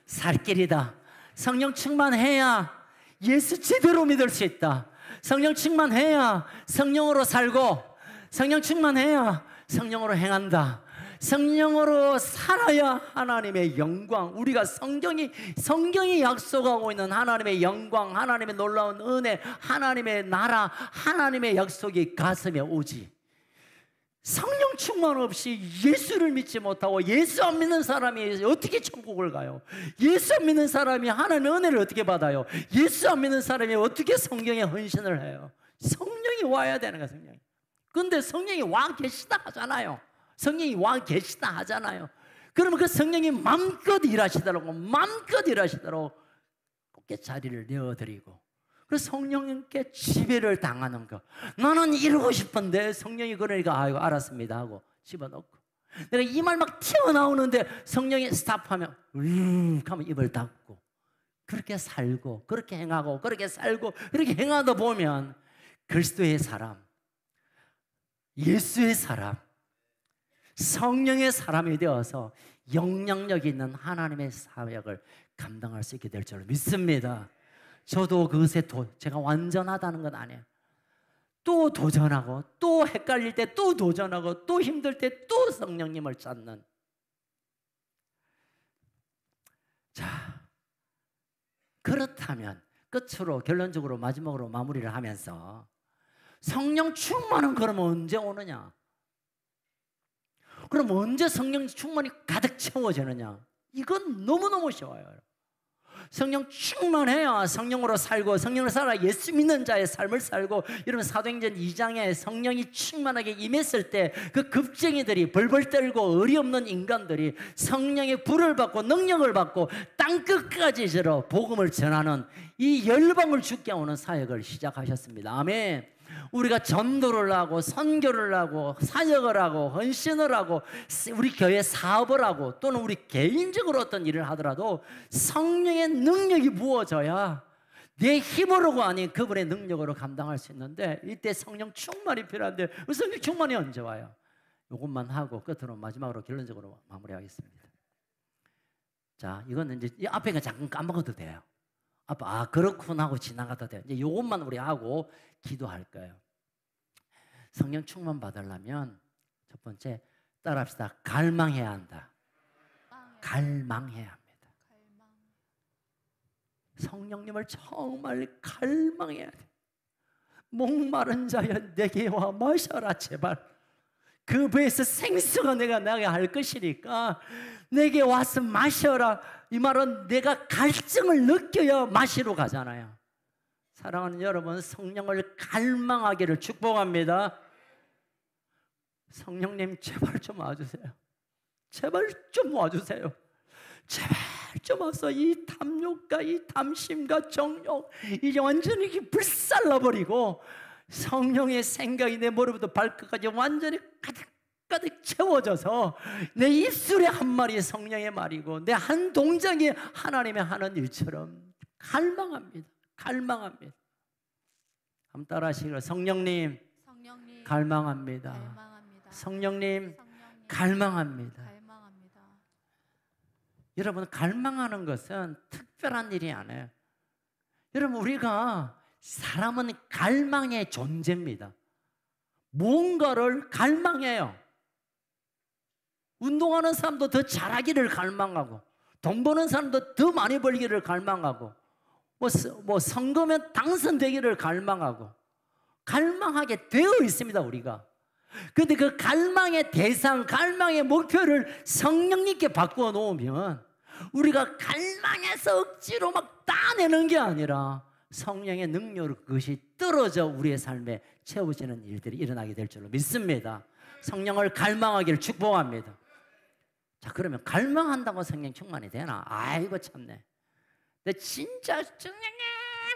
살 길이다. 성령 충만해야 예수 제대로 믿을 수 있다. 성령 충만해야 성령으로 살고, 성령 충만해야 성령으로 행한다. 성령으로 살아야 하나님의 영광, 우리가 성경이 약속하고 있는 하나님의 영광, 하나님의 놀라운 은혜, 하나님의 나라, 하나님의 약속이 가슴에 오지. 성령 충만 없이 예수를 믿지 못하고, 예수 안 믿는 사람이 어떻게 천국을 가요? 예수 안 믿는 사람이 하나님의 은혜를 어떻게 받아요? 예수 안 믿는 사람이 어떻게 성경에 헌신을 해요? 성령이 와야 되는 거예요, 성령이. 근데 성령이 와 계시다 하잖아요. 성령이 와 계시다 하잖아요. 그러면 그 성령이 마음껏 일하시더라고, 마음껏 일하시도록 곱게 자리를 내어드리고, 그래서 성령님께 지배를 당하는 거. 나는 이러고 싶은데 성령이 그러니까 아이고 알았습니다 하고 집어넣고, 내가 이 말 막 튀어나오는데 성령이 스탑하면 하면 입을 닫고, 그렇게 살고 그렇게 행하고 그렇게 살고 그렇게 행하다 보면 그리스도의 사람, 예수의 사람, 성령의 사람이 되어서 영향력 있는 하나님의 사역을 감당할 수 있게 될 줄 믿습니다. 저도 그것에 제가 완전하다는 건 아니에요. 또 도전하고, 또 헷갈릴 때 또 도전하고, 또 힘들 때 또 성령님을 찾는. 자, 그렇다면 끝으로 결론적으로 마지막으로 마무리를 하면서, 성령 충만은 그러면 언제 오느냐? 그럼 언제 성령 충만이 가득 채워지느냐? 이건 너무너무 쉬워요. 성령 충만해야 성령으로 살고, 성령으로 살아 예수 믿는 자의 삶을 살고. 여러분, 사도행전 2장에 성령이 충만하게 임했을 때 그 겁쟁이들이 벌벌 떨고 어리없는 인간들이 성령의 불을 받고 능력을 받고 땅끝까지 저러 복음을 전하는 이 열방을 죽게 오는 사역을 시작하셨습니다. 아멘. 우리가 전도를 하고 선교를 하고 사역을 하고 헌신을 하고 우리 교회 사업을 하고 또는 우리 개인적으로 어떤 일을 하더라도 성령의 능력이 부어져야 내 힘으로가 아닌 그분의 능력으로 감당할 수 있는데, 이때 성령 충만이 필요한데 성령 충만이 언제 와요? 이것만 하고 끝으로 마지막으로 결론적으로 마무리하겠습니다. 자, 이거는 이제 이 앞에 잠깐 까먹어도 돼요. 그렇구나 하고 지나가도 돼요. 이제 이것만 우리 하고 기도할 거예요. 성령 충만 받으려면 첫 번째, 따라합시다. 갈망해야 한다. 갈망해야 합니다. 성령님을 정말 갈망해야 돼. 목마른 자여 내게 와 마셔라. 제발 그 배에서 생수가 내가 나게 할 것이니까 내게 와서 마셔라. 이 말은 내가 갈증을 느껴야 마시러 가잖아요. 사랑하는 여러분, 성령을 갈망하기를 축복합니다. 성령님 제발 좀 와주세요. 제발 좀 와주세요. 제발 좀 와서 이 탐욕과 이 탐심과 정욕 이제 완전히 불살라버리고 성령의 생각이 내 머리부터 발끝까지 완전히 가득 채워져서 내 입술에 한 말이 성령의 말이고 내 한 동작이 하나님의 하는 일처럼 갈망합니다. 갈망합니다. 한번 따라 하시기를. 성령님 갈망합니다. 성령님 갈망합니다. 여러분, 갈망하는 것은 특별한 일이 아니에요. 여러분, 우리가 사람은 갈망의 존재입니다. 뭔가를 갈망해요. 운동하는 사람도 더 잘하기를 갈망하고, 돈 버는 사람도 더 많이 벌기를 갈망하고, 뭐 선거면 당선되기를 갈망하고, 갈망하게 되어 있습니다, 우리가. 그런데 그 갈망의 대상, 갈망의 목표를 성령님께 바꾸어 놓으면 우리가 갈망해서 억지로 막 따내는 게 아니라 성령의 능력으로 그것이 떨어져 우리의 삶에 채워지는 일들이 일어나게 될 줄로 믿습니다. 성령을 갈망하기를 축복합니다. 자, 그러면 갈망한다고 성령 충만이 되나? 아이고 참네. 근데 진짜 성령님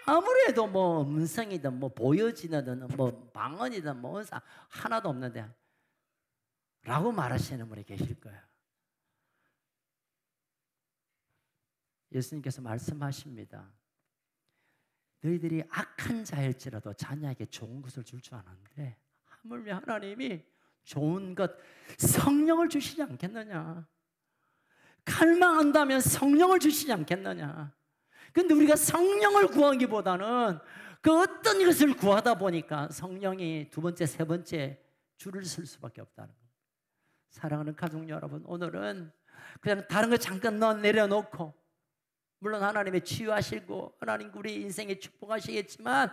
아무래도 뭐 음성이든 뭐 보여지든 뭐 방언이든 뭐 은사 하나도 없는데 라고 말하시는 분이 계실 거예요. 예수님께서 말씀하십니다. 너희들이 악한 자일지라도 자녀에게 좋은 것을 줄 줄 아는데 하물며 하나님이 좋은 것 성령을 주시지 않겠느냐. 갈망한다면 성령을 주시지 않겠느냐. 근데 우리가 성령을 구하기보다는 그 어떤 것을 구하다 보니까 성령이 두 번째, 세 번째 줄을 쓸 수밖에 없다는 겁니다. 사랑하는 가족 여러분, 오늘은 그냥 다른 거 잠깐 내려놓고, 물론 하나님의 치유하시고 하나님 우리 인생에 축복하시겠지만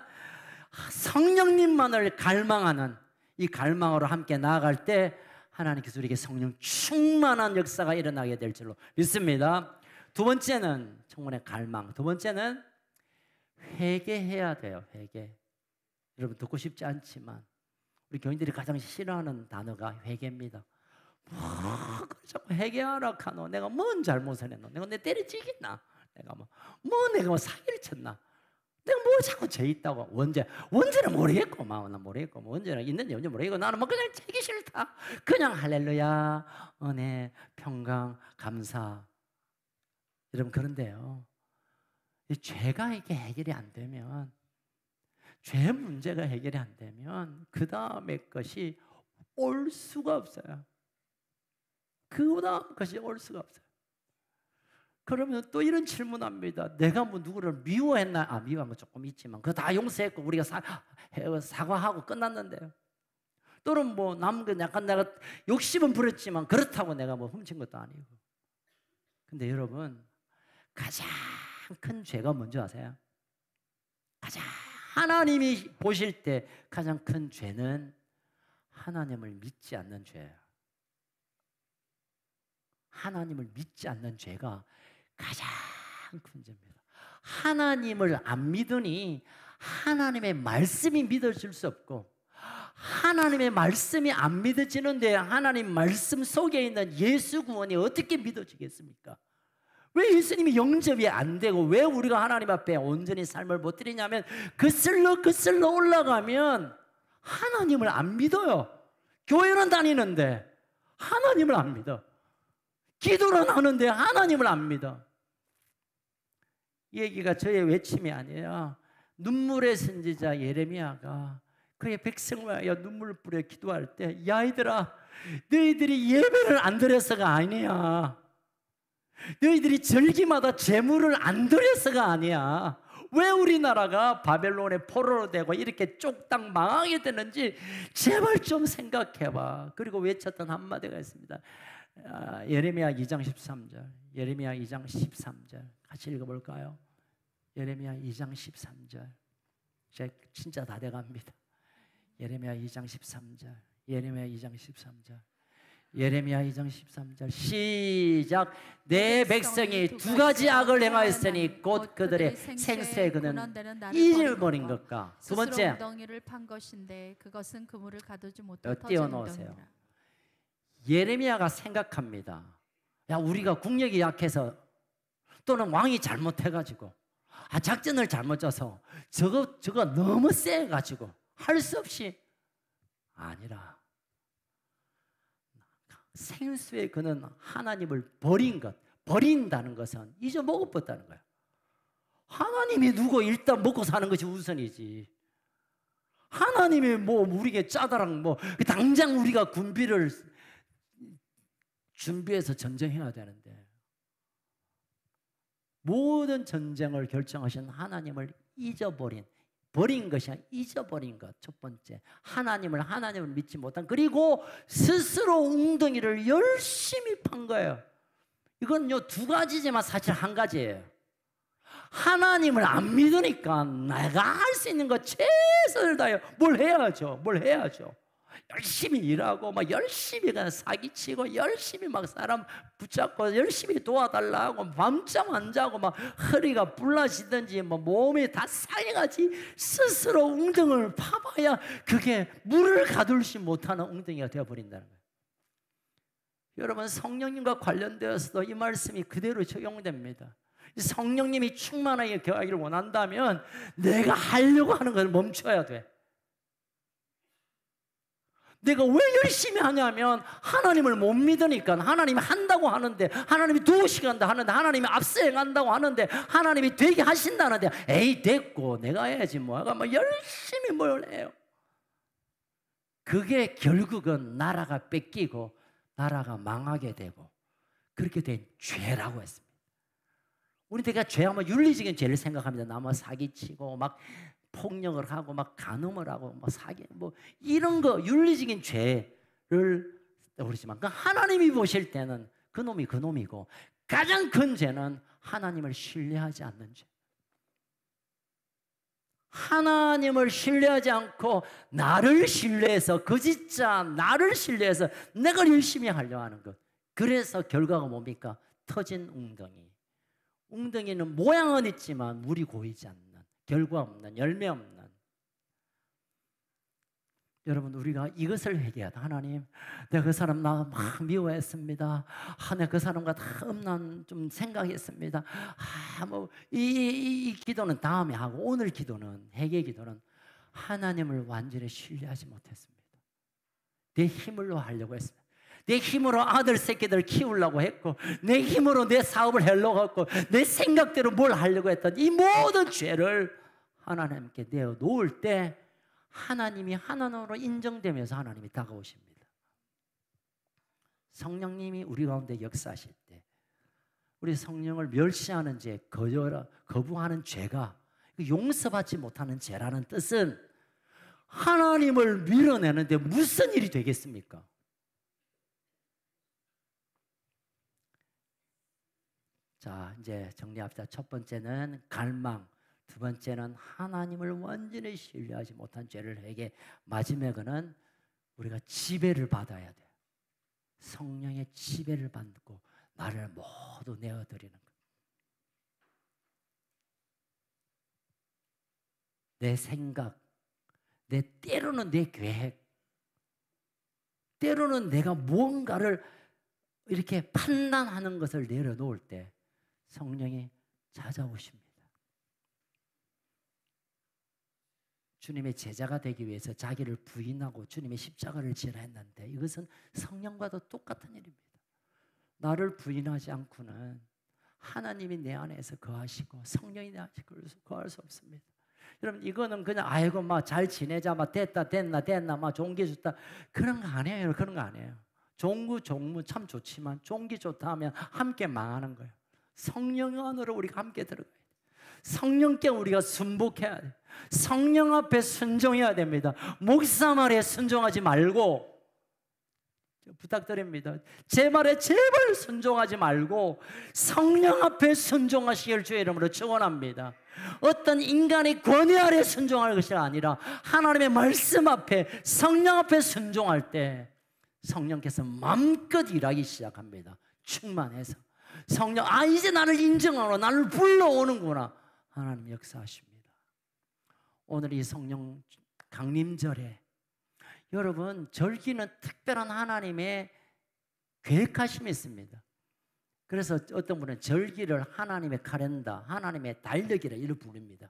성령님만을 갈망하는 이 갈망으로 함께 나아갈 때 하나님께서 우리에게 성령 충만한 역사가 일어나게 될 줄로 믿습니다. 두 번째는 청문의 갈망. 두 번째는 회개해야 돼요. 회개. 여러분 듣고 싶지 않지만 우리 교인들이 가장 싫어하는 단어가 회개입니다. 뭐 자꾸 회개하라 카노. 내가 뭔 잘못을 했노? 내가 내 때려치겠나? 내가 내가 뭐 사기를 쳤나? 내가 뭐 자꾸 죄 있다고. 원죄는 모르겠고, 나 모르겠고, 원죄는 있는지 언제 모르겠고, 나는 뭐 그냥 죄기 싫다. 그냥 할렐루야, 은혜, 평강, 감사. 여러분 그런데요, 이 죄가 이게 해결이 안 되면, 죄 문제가 해결이 안 되면 그 다음에 것이 올 수가 없어요. 그 다음 것이 올 수가 없어요. 그러면 또 이런 질문합니다. 내가 뭐 누구를 미워했나? 미워한 거 조금 있지만 그거 다 용서했고 우리가 사과하고 끝났는데요. 또는 뭐 약간 내가 욕심은 부렸지만 그렇다고 내가 뭐 훔친 것도 아니고. 근데 여러분 가장 큰 죄가 뭔지 아세요? 가장 하나님이 보실 때 가장 큰 죄는 하나님을 믿지 않는 죄예요. 하나님을 믿지 않는 죄가 가장 큰 죄입니다. 하나님을 안 믿으니 하나님의 말씀이 믿어질 수 없고, 하나님의 말씀이 안 믿어지는데 하나님 말씀 속에 있는 예수 구원이 어떻게 믿어지겠습니까? 왜 예수님이 영접이 안 되고 왜 우리가 하나님 앞에 온전히 삶을 못 드리냐면 거슬러 올라가면 하나님을 안 믿어요. 교회는 다니는데 하나님을 안 믿어. 기도는 하는데 하나님을 안 믿어. 이 얘기가 저의 외침이 아니에요. 눈물의 선지자 예레미야가 그의 백성을 위하여 눈물을 뿌려 기도할 때, 야 이들아, 너희들이 예배를 안 드려서가 아니야. 너희들이 절기마다 제물을 안 드려서가 아니야. 왜 우리나라가 바벨론의 포로로 되고 이렇게 쪽당 망하게 되는지 제발 좀 생각해봐. 그리고 외쳤던 한마디가 있습니다. 예레미야 2장 13절. 예레미야 2장 13절 같이 읽어볼까요? 예레미야 2장 13절. 진짜 다 돼갑니다. 예레미야 2장 13절. 예레미야 2장 13절. 예레미야 2장 13절 시작. 내 백성이 두 가지 악을 행하였으니 곧 그들의 생수에 그는 잊어버린 것과, 두 번째 엉덩이를 판 것인데 그것은 그물을 가두지 못하고 띄워놓으세요. 예레미야가 생각합니다. 야, 우리가 국력이 약해서 또는 왕이 잘못해가지고 작전을 잘못 짜서 저거 너무 세가지고 할 수 없이, 아니라 생수에 그는 하나님을 버린다는 것은 잊어먹었다는 거예요. 하나님이 누구 일단 먹고 사는 것이 우선이지. 하나님이 뭐 우리에게 짜다랑 뭐 당장 우리가 군비를 준비해서 전쟁해야 되는데, 모든 전쟁을 결정하신 하나님을 잊어버린 버린 것이 아니라 잊어버린 것. 첫 번째, 하나님을 믿지 못한, 그리고 스스로 웅덩이를 열심히 판 거예요. 이건요, 두 가지지만 사실 한 가지예요. 하나님을 안 믿으니까 내가 할 수 있는 거 최선을 다해요. 뭘 해야죠. 열심히 일하고 막 열심히 그냥 사기치고 열심히 막 사람 붙잡고 열심히 도와달라고 밤잠 안 자고 막 허리가 불나시든지 뭐 몸이 다 상해가지 스스로 웅덩이를 파봐야 그게 물을 가둘지 못하는 웅덩이가 되어버린다는 거예요. 여러분, 성령님과 관련되어서도 이 말씀이 그대로 적용됩니다. 성령님이 충만하게 하기를 원한다면 내가 하려고 하는 걸 멈춰야 돼. 내가 왜 열심히 하냐면 하나님을 못 믿으니까. 하나님이 한다고 하는데, 하나님이 도우시간다 하는데, 하나님이 앞서 행한다고 하는데, 하나님이 되게 하신다는데, 에이 됐고 내가 해야지 뭐가 뭐 열심히 뭘 해요. 그게 결국은 나라가 뺏기고 나라가 망하게 되고 그렇게 된 죄라고 했습니다. 우리 대가 죄하면 윤리적인 죄를 생각합니다. 남아 사기치고 막 폭력을 하고 막 간음을 하고 막 사기 뭐 이런 거 윤리적인 죄를 떠오르지만, 그 하나님이 보실 때는 그놈이 그놈이고 가장 큰 죄는 하나님을 신뢰하지 않는 죄. 하나님을 신뢰하지 않고 나를 신뢰해서 거짓자 나를 신뢰해서 내가 열심히 하려 하는 것. 그래서 결과가 뭡니까? 터진 웅덩이. 웅덩이는 모양은 있지만 물이 고이지 않는, 결과 없는, 열매 없는. 여러분, 우리가 이것을 회개하다. 하나님, 내가 그 사람 나 막 미워했습니다. 내가 그 사람과 다 음란 좀 생각했습니다. 이 기도는 다음에 하고, 오늘 기도는, 회개 기도는 하나님을 완전히 신뢰하지 못했습니다. 내 힘으로 하려고 했습니다. 내 힘으로 아들 새끼들 키우려고 했고, 내 힘으로 내 사업을 하려고 했고, 내 생각대로 뭘 하려고 했던 이 모든 죄를 하나님께 내어 놓을 때 하나님이 하나님으로 인정되면서 하나님이 다가오십니다. 성령님이 우리 가운데 역사하실 때 우리 성령을 멸시하는 죄, 거부하는 죄가 용서받지 못하는 죄라는 뜻은 하나님을 밀어내는데 무슨 일이 되겠습니까? 자, 이제 정리합시다. 첫 번째는 갈망, 두 번째는 하나님을 완전히 신뢰하지 못한 죄를 회개, 마지막은 우리가 지배를 받아야 돼요. 성령의 지배를 받고 나를 모두 내어드리는 것. 내 생각, 때로는 내 계획, 때로는 내가 무언가를 이렇게 판단하는 것을 내려놓을 때 성령이 찾아오십니다. 주님의 제자가 되기 위해서 자기를 부인하고 주님의 십자가를 지라 했는데 이것은 성령과도 똑같은 일입니다. 나를 부인하지 않고는 하나님이 내 안에서 거하시고 성령이 내 안에서 거할 수 없습니다. 여러분, 이거는 그냥 아이고 막 잘 지내자, 막 됐나 막 좋은 게 좋다, 그런 거 아니에요. 그런 거 아니에요. 종무 참 좋지만 종기 좋다 하면 함께 망하는 거예요. 성령 안으로 우리가 함께 들어가야 돼요. 성령께 우리가 순복해야 돼요. 성령 앞에 순종해야 됩니다. 목사 말에 순종하지 말고, 부탁드립니다. 제 말에 제발 순종하지 말고 성령 앞에 순종하시길 주의 이름으로 축원합니다. 어떤 인간의 권위 아래 순종할 것이 아니라 하나님의 말씀 앞에, 성령 앞에 순종할 때 성령께서 마음껏 일하기 시작합니다. 충만해서 성령, 이제 나를 인정하고 나를 불러오는구나. 하나님 역사하십니다. 오늘 이 성령 강림절에 여러분, 절기는 특별한 하나님의 계획하심이 있습니다. 그래서 어떤 분은 절기를 하나님의 카렌다, 하나님의 달력이라 이렇게 부릅니다.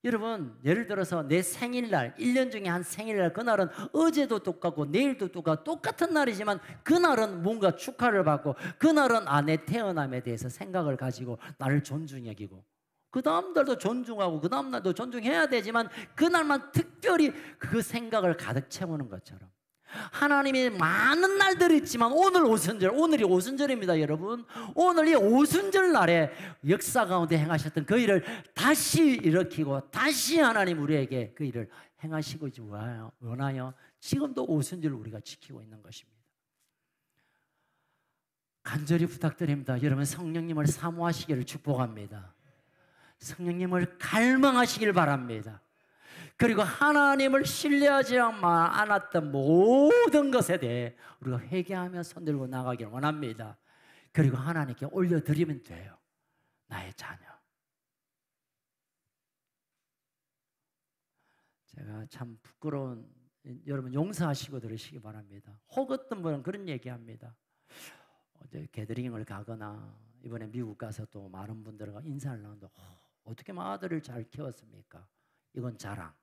여러분, 예를 들어서 내 생일날, 1년 중에 한 생일날, 그날은 어제도 똑같고 내일도 똑같은 날이지만 그날은 뭔가 축하를 받고, 그날은 내 태어남에 대해서 생각을 가지고 나를 존중 여기고, 그 다음 날도 존중하고 그 다음 날도 존중해야 되지만 그날만 특별히 그 생각을 가득 채우는 것처럼 하나님이 많은 날들이 있지만 오늘 오순절, 오늘이 오순절입니다, 여러분. 오늘 이 오순절 날에 역사 가운데 행하셨던 그 일을 다시 일으키고 다시 하나님 우리에게 그 일을 행하시고 원하여 지금도 오순절 우리가 지키고 있는 것입니다. 간절히 부탁드립니다. 여러분, 성령님을 사모하시기를 축복합니다. 성령님을 갈망하시길 바랍니다. 그리고 하나님을 신뢰하지 않았던 모든 것에 대해 우리가 회개하며 손들고 나가기를 원합니다. 그리고 하나님께 올려드리면 돼요. 나의 자녀. 제가 참 부끄러운, 여러분 용서하시고 들으시기 바랍니다. 혹 어떤 분은 그런 얘기합니다. 어제 게더링을 가거나 이번에 미국 가서 또 많은 분들과 인사를 나누는데 어떻게 아들을 잘 키웠습니까? 이건 자랑.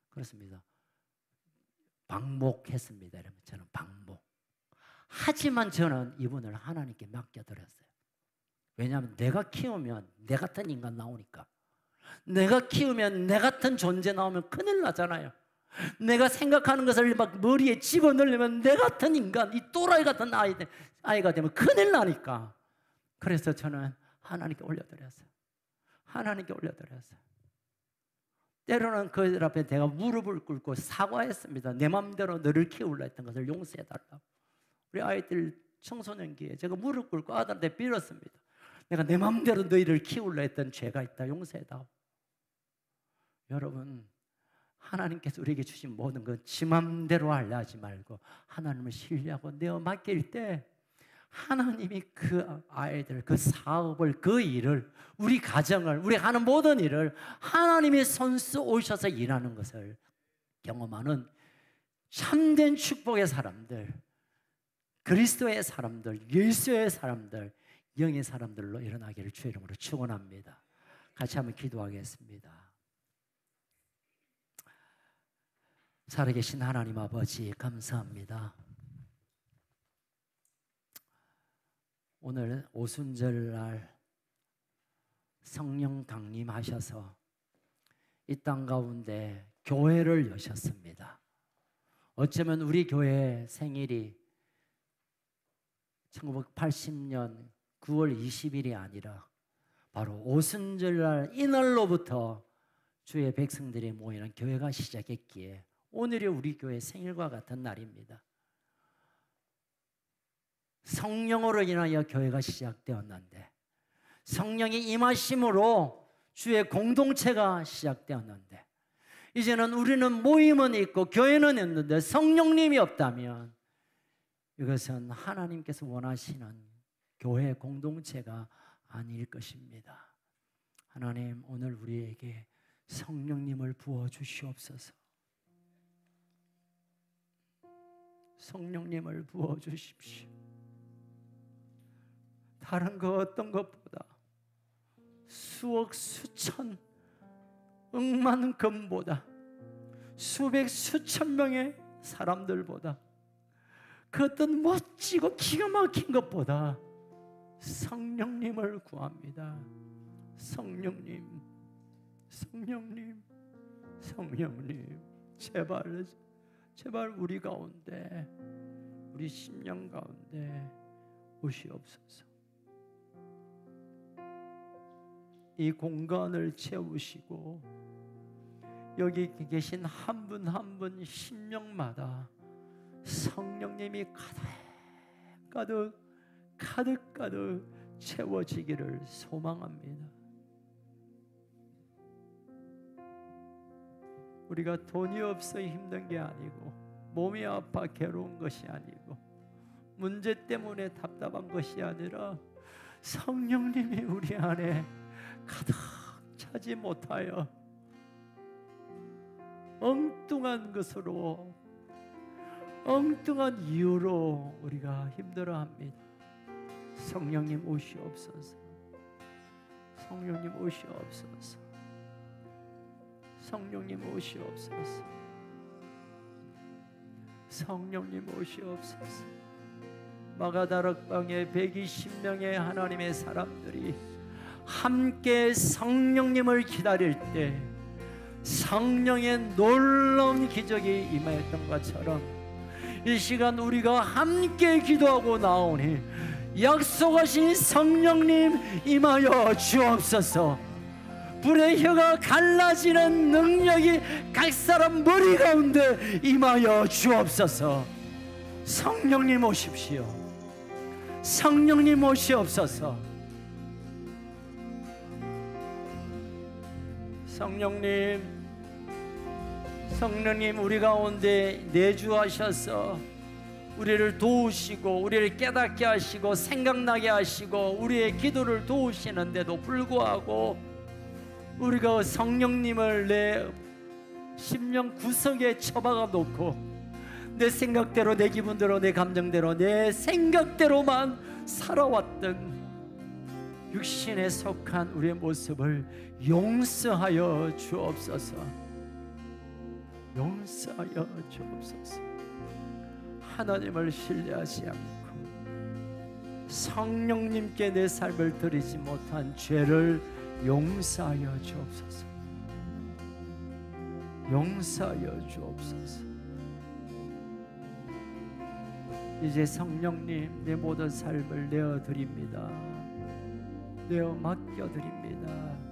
그렇습니다. 방목했습니다. 여러분, 저는 방목. 하지만 저는 이분을 하나님께 맡겨드렸어요. 왜냐하면 내가 키우면 내 같은 인간 나오니까. 내가 키우면 내 같은 존재 나오면 큰일 나잖아요. 내가 생각하는 것을 막 머리에 집어넣으려면 내 같은 인간, 이 또라이 같은 아이가 되면 큰일 나니까. 그래서 저는 하나님께 올려드렸어요. 하나님께 올려드렸어요. 때로는 그들 앞에 내가 무릎을 꿇고 사과했습니다. 내 마음대로 너를 키우려 했던 것을 용서해달라고. 우리 아이들 청소년기에 제가 무릎 꿇고 아들한테 빌었습니다. 내가 내 마음대로 너희를 키우려 했던 죄가 있다. 용서해다오. 여러분, 하나님께서 우리에게 주신 모든 건 지 맘대로 하려 하지 말고 하나님을 신뢰하고 내어 맡길 때 하나님이 그 아이들, 그 사업을, 그 일을, 우리 가정을, 우리 하는 모든 일을 하나님이 손수 오셔서 일하는 것을 경험하는 참된 축복의 사람들, 그리스도의 사람들, 예수의 사람들, 영의 사람들로 일어나기를 주의 이름으로 축원합니다. 같이 한번 기도하겠습니다. 살아계신 하나님 아버지, 감사합니다. 오늘 오순절날 성령 강림하셔서 이 땅 가운데 교회를 여셨습니다. 어쩌면 우리 교회 생일이 1980년 9월 20일이 아니라 바로 오순절날 이날로부터 주의 백성들이 모이는 교회가 시작했기에 오늘이 우리 교회 생일과 같은 날입니다. 성령으로 인하여 교회가 시작되었는데, 성령이 임하심으로 주의 공동체가 시작되었는데, 이제는 우리는 모임은 있고 교회는 있는데 성령님이 없다면 이것은 하나님께서 원하시는 교회 공동체가 아닐 것입니다. 하나님, 오늘 우리에게 성령님을 부어주시옵소서. 성령님을 부어주십시오. 다른 그 어떤 것보다 수억 수천 억만금보다 수백 수천 명의 사람들보다 그 어떤 멋지고 기가 막힌 것보다 성령님을 구합니다. 성령님, 성령님, 성령님, 제발 우리 가운데, 우리 심령 가운데 오시옵소서. 이 공간을 채우시고 여기 계신 한 분 한 분 심령마다 성령님이 가득 채워지기를 소망합니다. 우리가 돈이 없어 힘든 게 아니고, 몸이 아파 괴로운 것이 아니고, 문제 때문에 답답한 것이 아니라 성령님이 우리 안에 가득 차지 못하여 엉뚱한 것으로, 엉뚱한 이유로 우리가 힘들어합니다. 성령님 오시옵소서. 성령님 오시옵소서. 성령님 오시옵소서. 성령님 오시옵소서. 마가다락방에 120명의 하나님의 사람들이 함께 성령님을 기다릴 때 성령의 놀라운 기적이 임하였던 것처럼 이 시간 우리가 함께 기도하고 나오니 약속하신 성령님 임하여 주옵소서. 불의 혀가 갈라지는 능력이 각 사람 머리 가운데 임하여 주옵소서. 성령님 오십시오. 성령님 오시옵소서. 성령님 우리 가운데 내주하셔서 우리를 도우시고 우리를 깨닫게 하시고 생각나게 하시고 우리의 기도를 도우시는데도 불구하고 우리가 성령님을 내 심령 구석에 처박아 놓고 내 생각대로 내 기분대로 내 감정대로 내 생각대로만 살아왔던 육신에 속한 우리의 모습을 용서하여 주옵소서. 용서하여 주옵소서. 하나님을 신뢰하지 않고 성령님께 내 삶을 드리지 못한 죄를 용서하여 주옵소서. 용서하여 주옵소서. 이제 성령님 내 모든 삶을 내어드립니다. 내어 맡겨드립니다.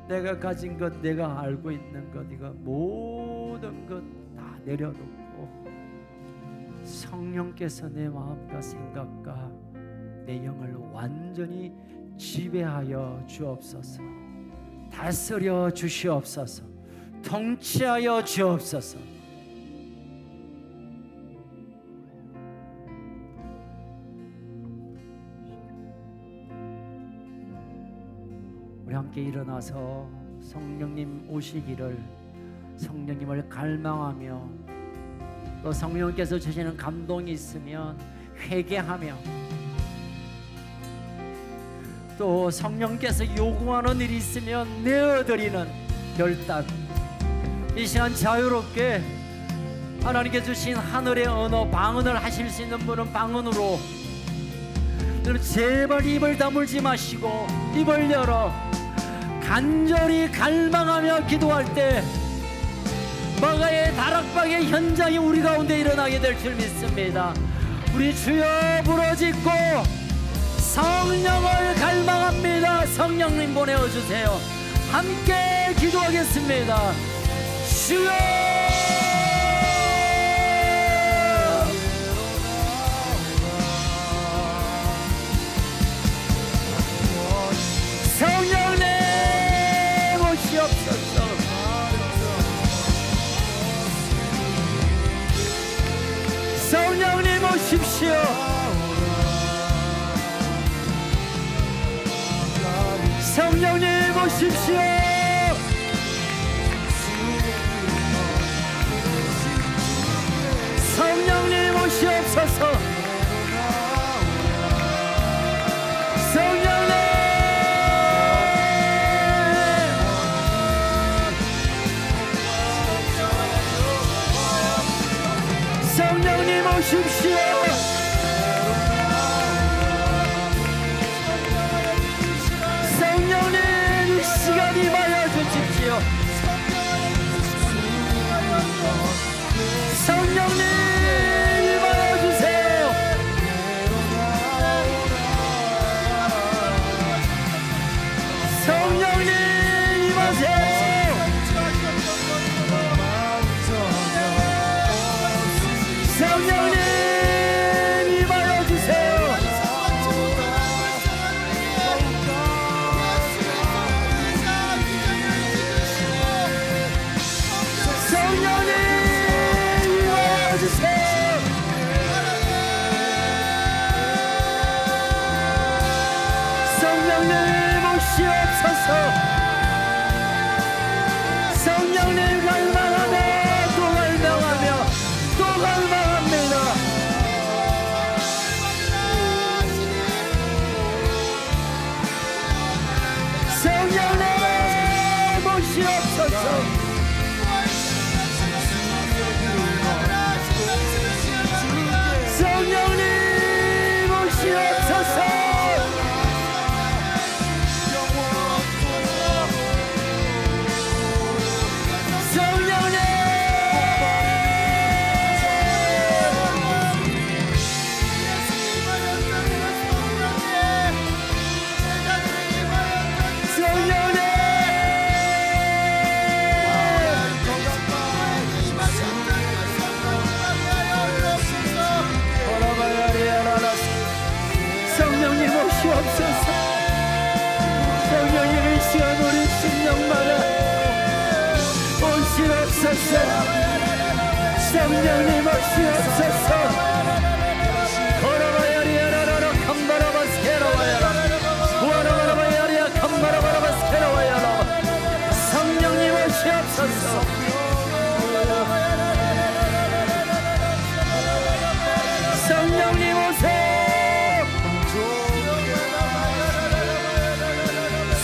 내가 가진 것, 내가 알고 있는 것, 이거 모든 것 다 내려놓고 성령께서 내 마음과 생각과 내 영을 완전히 지배하여 주옵소서. 다스려 주시옵소서. 통치하여 주옵소서. 우리 함께 일어나서 성령님 오시기를, 성령님을 갈망하며 또 성령께서 주시는 감동이 있으면 회개하며 또 성령께서 요구하는 일이 있으면 내어드리는 결단, 이 시간 자유롭게 하나님께 주신 하늘의 언어 방언을 하실 수 있는 분은 방언으로, 제발 입을 다물지 마시고 입을 열어 간절히 갈망하며 기도할 때 마가의 다락방의 현장이 우리 가운데 일어나게 될 줄 믿습니다. 우리 주여 부르짖고 성령을 갈망합니다. 성령님 보내어주세요. 함께 기도하겠습니다. 주여, 성령님 오시옵소서. 성령님 오십시오. 성령님 오십시오. 성령님 오시옵소서. 성령님, 성령님 오십시오. 성령님 이 시간 임하여 주십시오. 성령님 임하여 주세요. 성령님 임하세요. 성령님 임하여 주세요. 성령님 임하여 주세요. 성령님 오시옵소서. 성령님 갈망하며 또 갈망하며 또 갈망합니다. 성령님 오시옵소서. 성령님 오시옵소서. 성령님 임하여주세요. 성령님 오시옵소서. 거라바야리야라라 캄바라바스케라와야라 우아라바라바야리야 캄바라바라바스케라와야라. 성령님 오시옵소서. 성령님 오세요.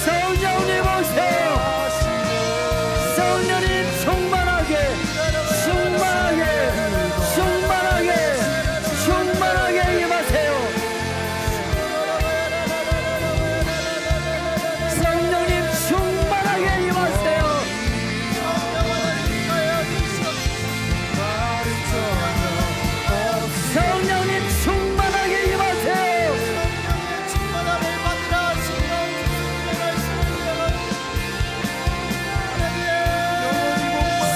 성령님 오세요. 성령님 충만하게 충만하게 충만하게 충만하게 임하세요. 성령님 충만하게 임하세요. 성령님 충만하게 임하세요.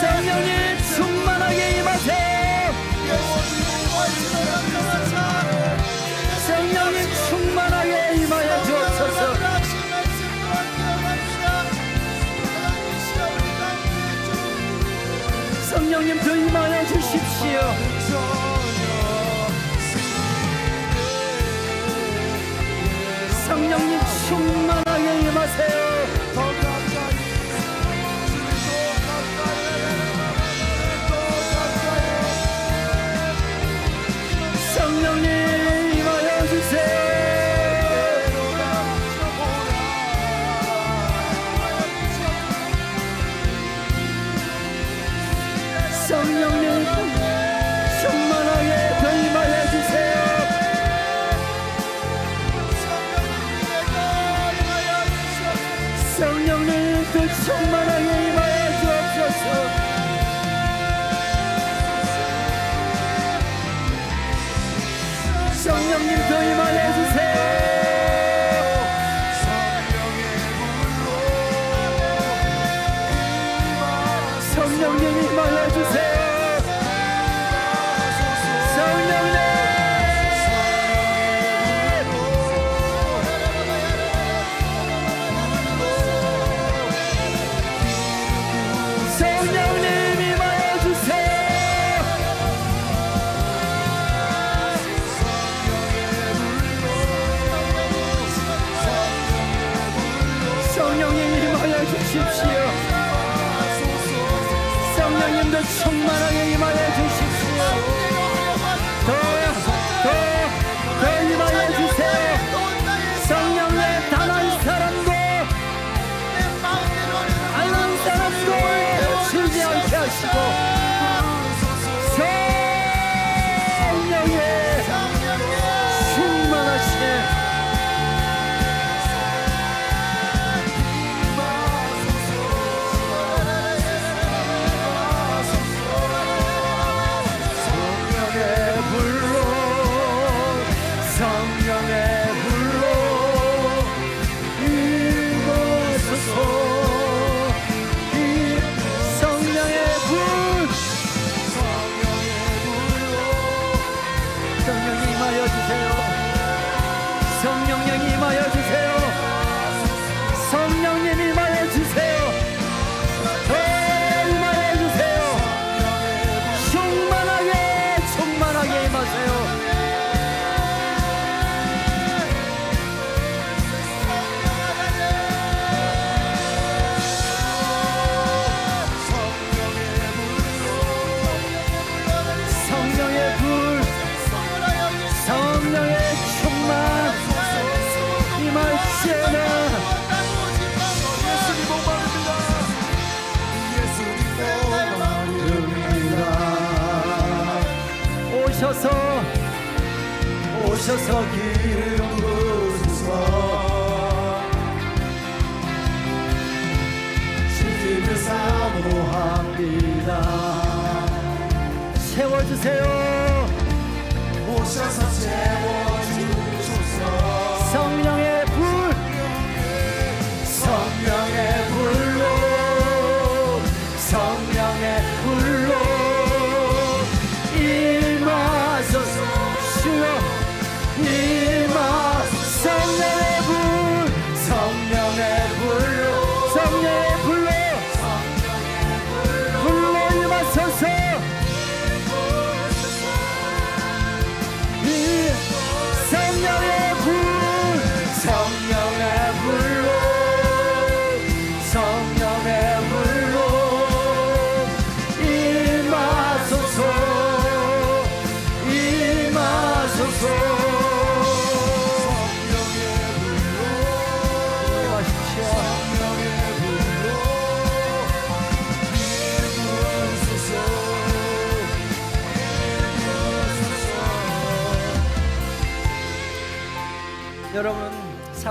성령님 충만하게 임하세요. 성령님 충만하게 임하여 주옵소서. 성령님 더 임하여 주십시오. 성령님 충만하게 임하세요. 성령님 임하여 주세요. 성령님 충만하게 더 임하여 주세요. 성령님 더 충만하게 임하여 주옵소서. 성령님 더 임하여 주세요. 성령님 임하여 주세요. 성령님 성령님 임하여 주세요. 성령님 임하여 주십시오. 성령님도 충만하게 임하여 주십시오. 더 임하여 주세요. 성령의 단 한 사람도 치지 않게 하시고 성령의 충만하신 성령님 임하여 주세요. 성령님 임하여 주세요. 더 임하여 주세요. 충만하게 충만하게 임하세요. 성령의 불 성령의 충만 임할지어다. 예수님 복받습니다. 오셔서 기름 부으소서. 주님을 사모합니다. 채워주세요. 오셔서 채워주소서. 성령의 불 성령의 불로 성령의 불로 임하소서. 주여 성령의 불 성령의 불로 성령의 불로 불로 임하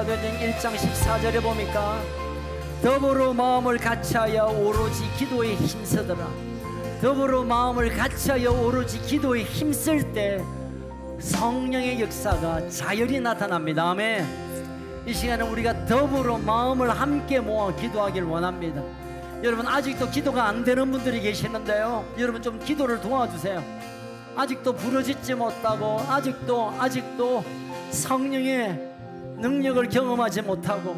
사도행전 1장 14절에 보니까 더불어 마음을 같이하여 오로지 기도에 힘쓰더라. 더불어 마음을 같이하여 오로지 기도에 힘쓸 때 성령의 역사가 자연히 나타납니다. 아멘. 이 시간에 우리가 더불어 마음을 함께 모아 기도하길 원합니다. 여러분, 아직도 기도가 안 되는 분들이 계시는데요, 여러분 좀 기도를 도와주세요. 아직도 부르짖지 못하고 아직도 성령의 능력을 경험하지 못하고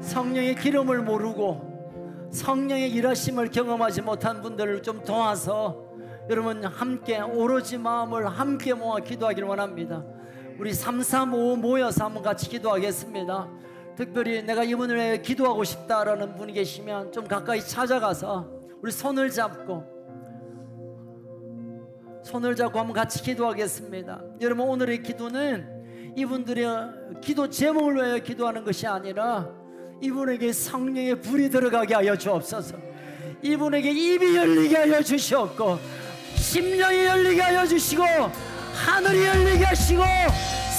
성령의 기름을 모르고 성령의 일하심을 경험하지 못한 분들을 좀 도와서 여러분 함께 오로지 마음을 함께 모아 기도하길 원합니다. 우리 335 모여서 한번 같이 기도하겠습니다. 특별히 내가 이분을 위해 기도하고 싶다라는 분이 계시면 좀 가까이 찾아가서 우리 손을 잡고 한번 같이 기도하겠습니다. 여러분, 오늘의 기도는 이분들의 기도 제목을 위하여 기도하는 것이 아니라 이분에게 성령의 불이 들어가게 하여 주옵소서. 이분에게 입이 열리게 하여 주시옵고 심령이 열리게 하여 주시고 하늘이 열리게 하시고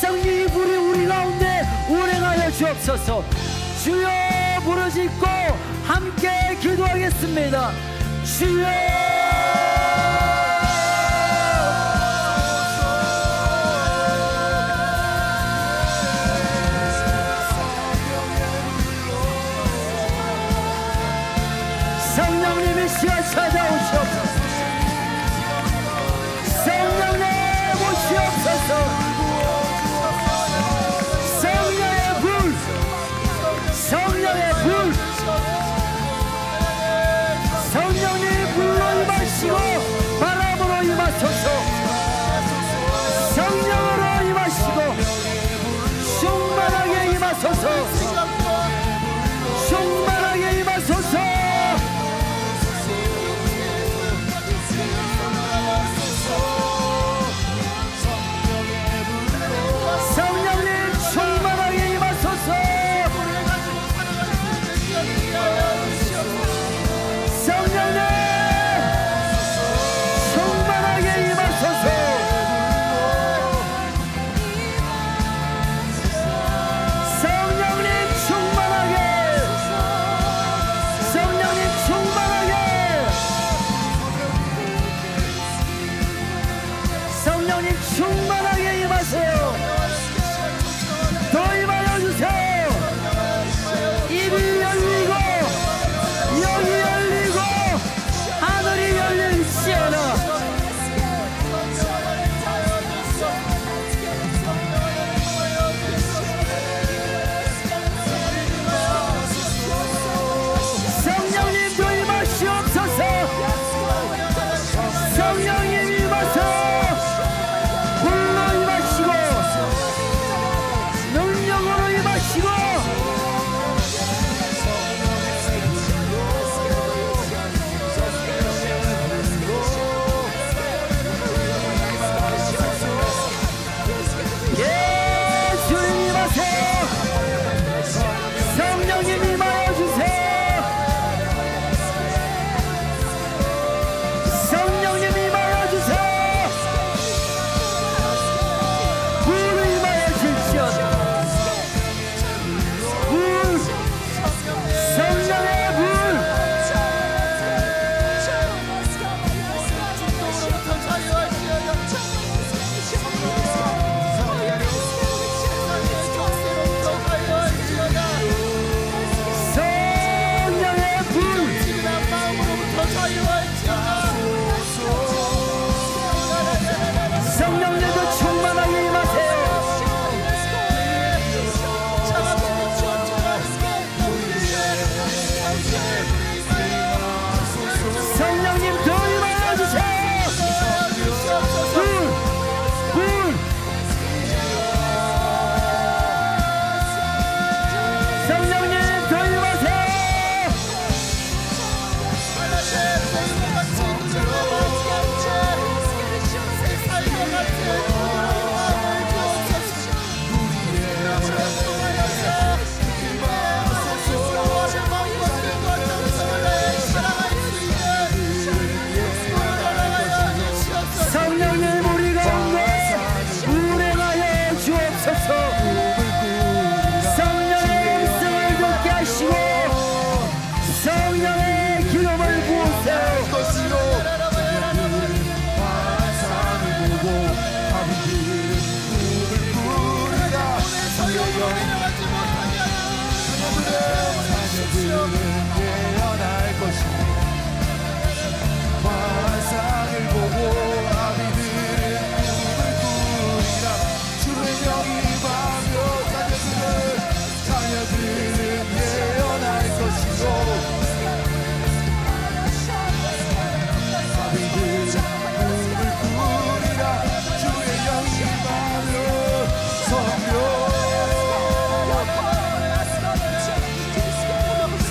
성령의 불이 우리 가운데 운행하여 주옵소서. 주여 부르짖고 함께 기도하겠습니다. 주여. 성령님이 시간 찾아오시옵소서. 성령님 오시옵소서. 성령의 불, 성령의 불, 성령님 불로 임하시고 바람으로 임하소서. 성령으로 임하시고 충만하게 임하소서. 충만하게 임하소서. 성령님 충만하게 임하소서.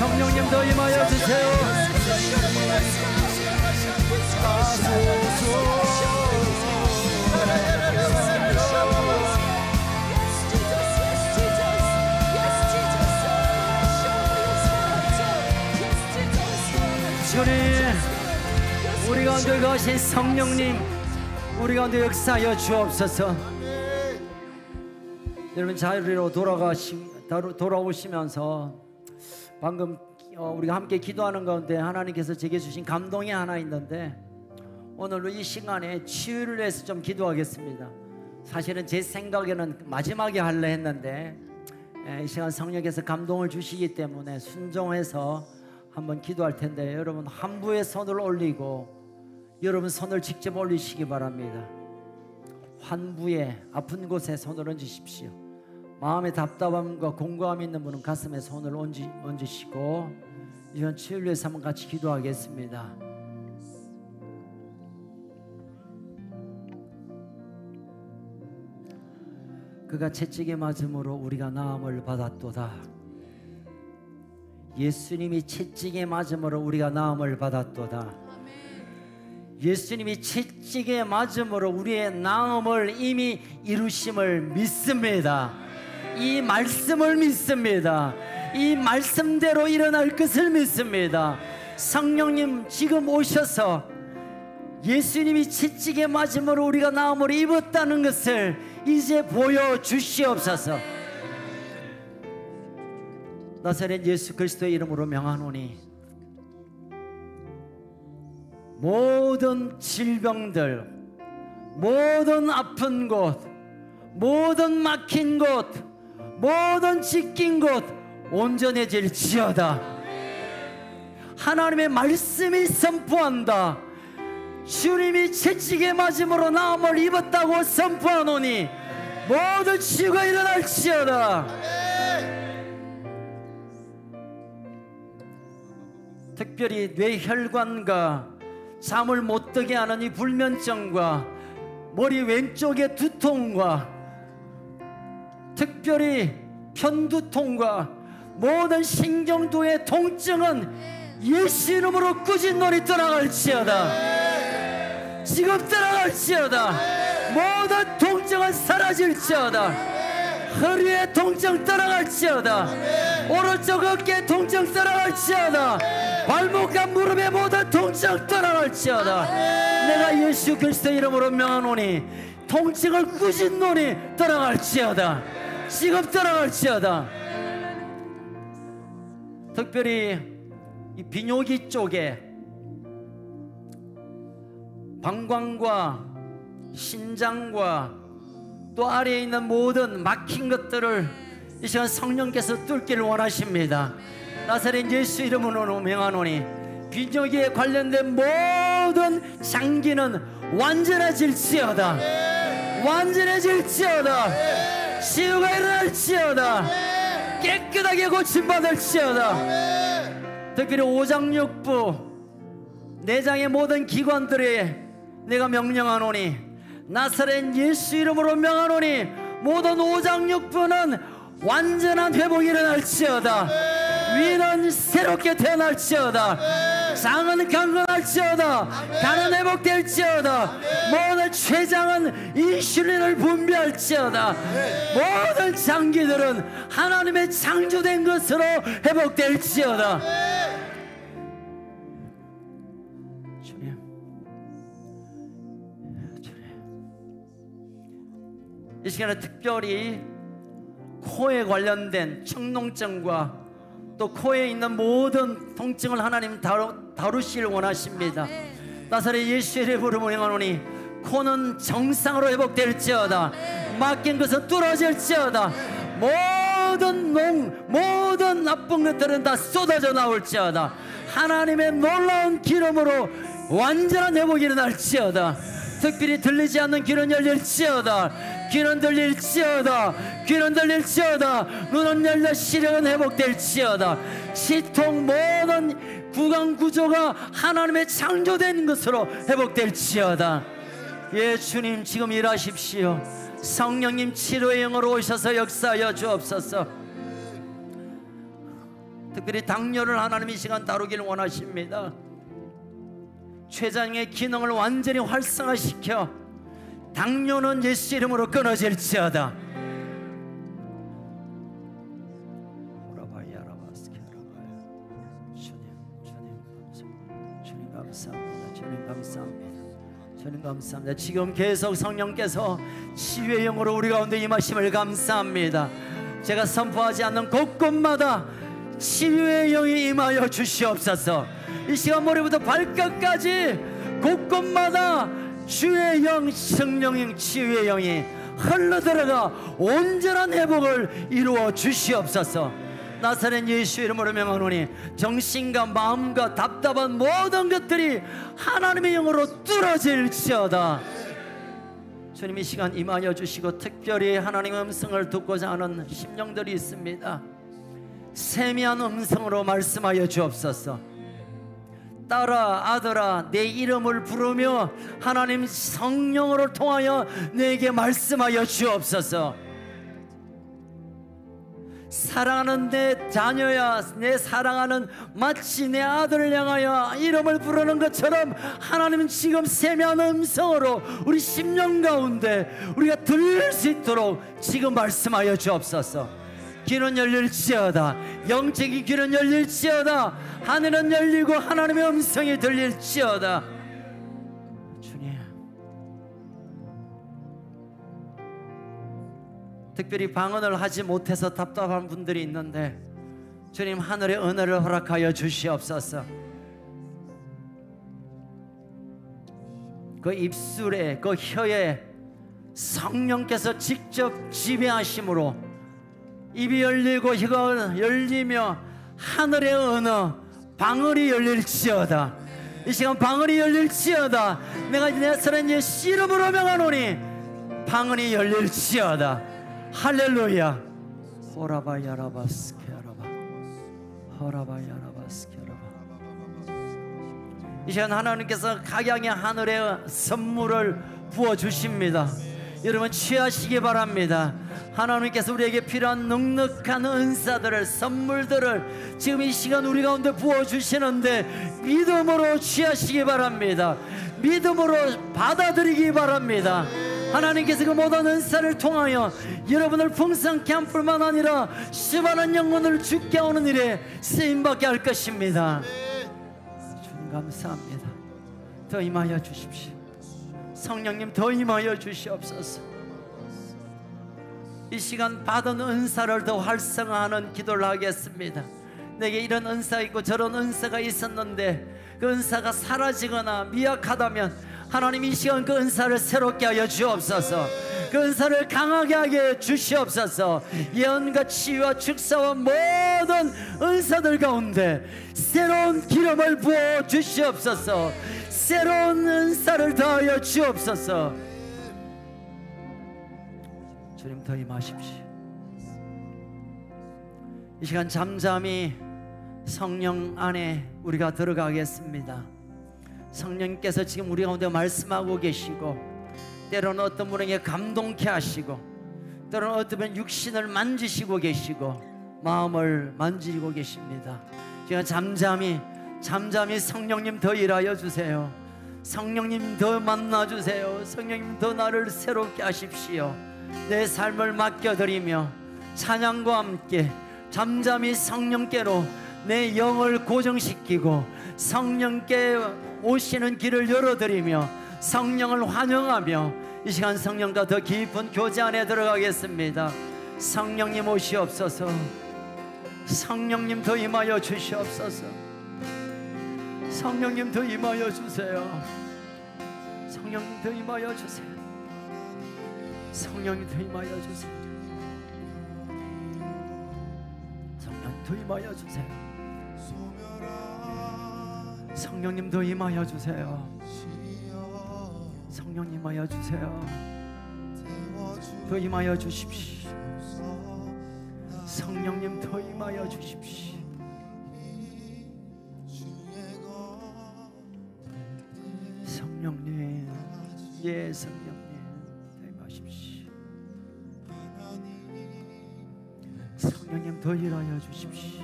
성령님 더 임하여 주세요. 주님, 우리 가운데 거하신 성령님, 우리 가운데 역사하여 주옵소서. 여러분 자리로 돌아오시면서 방금 우리가 함께 기도하는 가운데 하나님께서 제게 주신 감동이 하나 있는데, 오늘 이 시간에 치유를 위해서 좀 기도하겠습니다. 사실은 제 생각에는 마지막에 하려 했는데 이 시간 성령께서 감동을 주시기 때문에 순종해서 한번 기도할 텐데, 여러분 한부에 손을 올리고 여러분 손을 직접 올리시기 바랍니다. 환부에 아픈 곳에 손을 얹으십시오. 마음의 답답함과 공고함이 있는 분은 가슴에 손을 얹으시고 이런 치유를 위해서 한번 같이 기도하겠습니다. 그가 채찍에 맞음으로 우리가 나음을 받았도다. 예수님이 채찍에 맞음으로 우리가 나음을 받았도다. 예수님이 채찍에 맞음으로 우리의 나음을 이미 이루심을 믿습니다. 이 말씀을 믿습니다. 이 말씀대로 일어날 것을 믿습니다. 성령님 지금 오셔서 예수님이 채찍에 맞음으로 우리가 나음을 입었다는 것을 이제 보여주시옵소서. 나사렛 예수 그리스도의 이름으로 명하노니 모든 질병들, 모든 아픈 곳, 모든 막힌 곳, 모든 찢긴 곳 온전해질지어다. 하나님의 말씀이 선포한다. 주님이 채찍에 맞음으로 나음을 입었다고 선포하노니 모든 치유가 일어날지어다. 특별히 뇌혈관과 잠을 못 들게 하는 이 불면증과 머리 왼쪽의 두통과 특별히 편두통과 모든 신경도의 통증은 예수 이름으로 꾸준히 떠나갈지어다. 지금 떠나갈지어다. 모든 통증은 사라질지어다. 허리의 통증 떠나갈지어다. 오른쪽 어깨 통증 떠나갈지어다. 발목과 무릎의 모든 통증 떠나갈지어다. 내가 예수 그리스도 이름으로 명하노니 통증을 꾸준히 떠나갈지어다. 지금 떠나갈지어다. 특별히 이 비뇨기 쪽에 방광과 신장과 또 아래에 있는 모든 막힌 것들을 이 시간 성령께서 뚫기를 원하십니다. 나사렛 예수 이름으로 명하노니 비뇨기에 관련된 모든 장기는 완전해질지어다. 완전해질지어다. 치유가 일어날지어다. 깨끗하게 고침받을지어다. 특별히 오장육부 내장의 모든 기관들에 내가 명령하노니 나사렛 예수 이름으로 명하노니 모든 오장육부는 완전한 회복이 일어날지어다. 위는 새롭게 태어날지어다. 장은 강건할지어다. 간은 회복될지어다. 모든 췌장은 인슐린을 분비할지어다. 모든 장기들은 하나님의 창조된 것으로 회복될지어다. 주님, 이 시간에 특별히 코에 관련된 청농증과 또 코에 있는 모든 통증을 하나님 다루시길 원하십니다. 나사렛 예수의 이름으로 명하노니 코는 정상으로 회복될지어다. 막힌 것은 뚫어질지어다. 모든 나쁜 것들은 다 쏟아져 나올지어다. 하나님의 놀라운 기름으로 완전한 회복이 일어날지어다. 특별히 들리지 않는 귀는 열릴지어다. 귀는 들릴지어다. 귀는 들릴지어다. 눈은 열려 시력은 회복될지어다. 시통 모든 구강 구조가 하나님의 창조된 것으로 회복될지어다. 예, 주님 지금 일하십시오. 성령님 치료의 영으로 오셔서 역사하여 주옵소서. 특별히 당뇨를 하나님 이 시간 다루기를 원하십니다. 췌장의 기능을 완전히 활성화시켜 당뇨는 예수 이름으로 끊어질지어다. 주님 감사합니다. 주님 감사합니다. 주님 감사합니다. 지금 계속 성령께서 치유의 영으로 우리 가운데 임하심을 감사합니다. 제가 선포하지 않는 곳곳마다 치유의 영이 임하여 주시옵소서. 이 시간 머리부터 발끝까지 곳곳마다 주의 영, 성령의 치유의 영이 흘러들어가 온전한 회복을 이루어 주시옵소서. 나사렛 예수 이름으로 명하노니 정신과 마음과 답답한 모든 것들이 하나님의 영으로 뚫어질지어다. 주님 이 시간 임하여 주시고 특별히 하나님의 음성을 듣고자 하는 심령들이 있습니다. 세미한 음성으로 말씀하여 주옵소서. 딸아 아들아 내 이름을 부르며 하나님 성령으로 통하여 내게 말씀하여 주옵소서. 사랑하는 내 자녀야, 내 사랑하는 마치 내 아들을 향하여 이름을 부르는 것처럼 하나님은 지금 세미한 음성으로 우리 심령 가운데 우리가 들릴 수 있도록 지금 말씀하여 주옵소서. 귀는 열릴지어다. 영적인 귀는 열릴지어다. 하늘은 열리고 하나님의 음성이 들릴지어다. 주님, 특별히 방언을 하지 못해서 답답한 분들이 있는데 주님 하늘의 은혜를 허락하여 주시옵소서. 그 입술에 그 혀에 성령께서 직접 지배하심으로 입이 열리고 혀가 열리며 하늘의 은혜 방언이 열릴지어다. 이 시간 방언이 열릴지어다. 내가 나사렛 예수 이름으로 명하노니 방언이 열릴지어다. 할렐루야. 호라바야라바스케라바 호라바야라바스케라바. 이 시간 하나님께서 각양의 하늘의 선물을 부어주십니다. 여러분 취하시기 바랍니다. 하나님께서 우리에게 필요한 넉넉한 은사들을 선물들을 지금 이 시간 우리 가운데 부어주시는데 믿음으로 취하시기 바랍니다. 믿음으로 받아들이기 바랍니다. 하나님께서 그 모든 은사를 통하여 여러분을 풍성케 할 뿐만 아니라 수많은 영혼을 죽게 하는 일에 쓰임받게 할 것입니다. 주님 감사합니다. 더 임하여 주십시오. 성령님 더 임하여 주시옵소서. 이 시간 받은 은사를 더 활성화하는 기도를 하겠습니다. 내게 이런 은사가 있고 저런 은사가 있었는데 그 은사가 사라지거나 미약하다면 하나님 이 시간 그 은사를 새롭게 하여 주옵소서. 그 은사를 강하게 하게 주시옵소서. 예언과 치유와 축사와 모든 은사들 가운데 새로운 기름을 부어 주시옵소서. 새로운 은사를 더하여 주옵소서. 주님 더 임하십시오. 이 시간 잠잠히 성령 안에 우리가 들어가겠습니다. 성령께서 지금 우리 가운데 말씀하고 계시고 때로는 어떤 분에게 감동케 하시고 때로는 어떤 분은 육신을 만지시고 계시고 마음을 만지고 계십니다. 제가 잠잠히 성령님 더 일하여 주세요. 성령님 더 만나주세요. 성령님 더 나를 새롭게 하십시오. 내 삶을 맡겨드리며 찬양과 함께 잠잠히 성령께로 내 영을 고정시키고 성령께 오시는 길을 열어드리며 성령을 환영하며 이 시간 성령과 더 깊은 교제 안에 들어가겠습니다. 성령님 오시옵소서. 성령님 더 임하여 주시옵소서. 성령님 더 임하여 주세요. 성령님 더 임하여 주세요. 성령님 더 임하여 주세요. 성령님 더 임하여 주세요. 성령님 더 임하여 주세요. 성령님 임하여 주세요. 더 임하여 주십시오. 성령님 더 임하여 주십시오. 성령님, 예 성령님 더 임하십시오. 성령님 더 일하여 주십시오.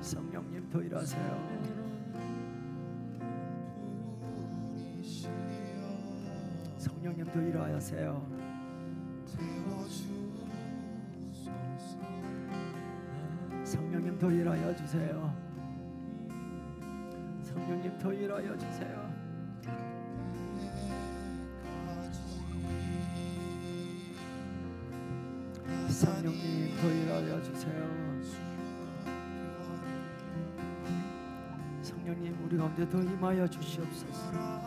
성령님 더 일하세요. 성령님 더 일하세요. 성령님 더 일하여 주세요. 성령님 더 일하여 주세요. 성령님 더 일하여 주세요. 성령님 우리 가운데 더 임하여 주시옵소서.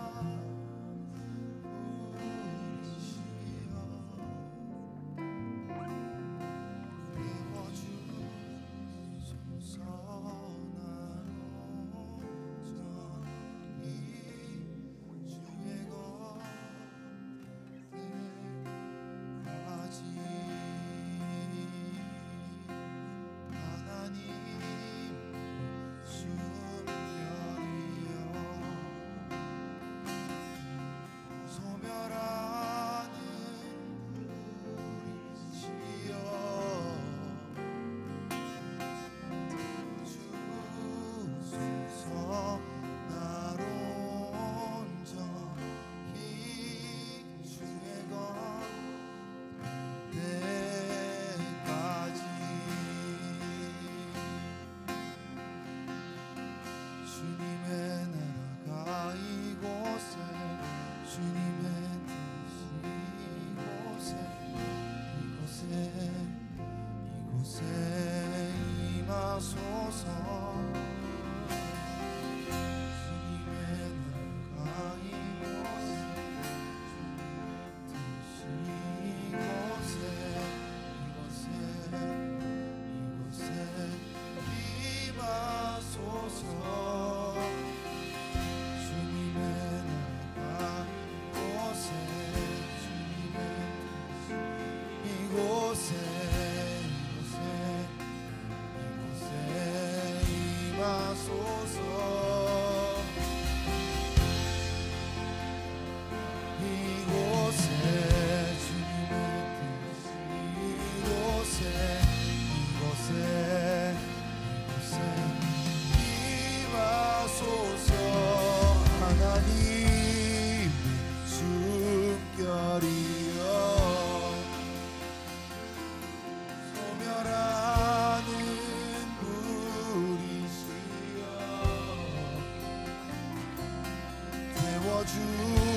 주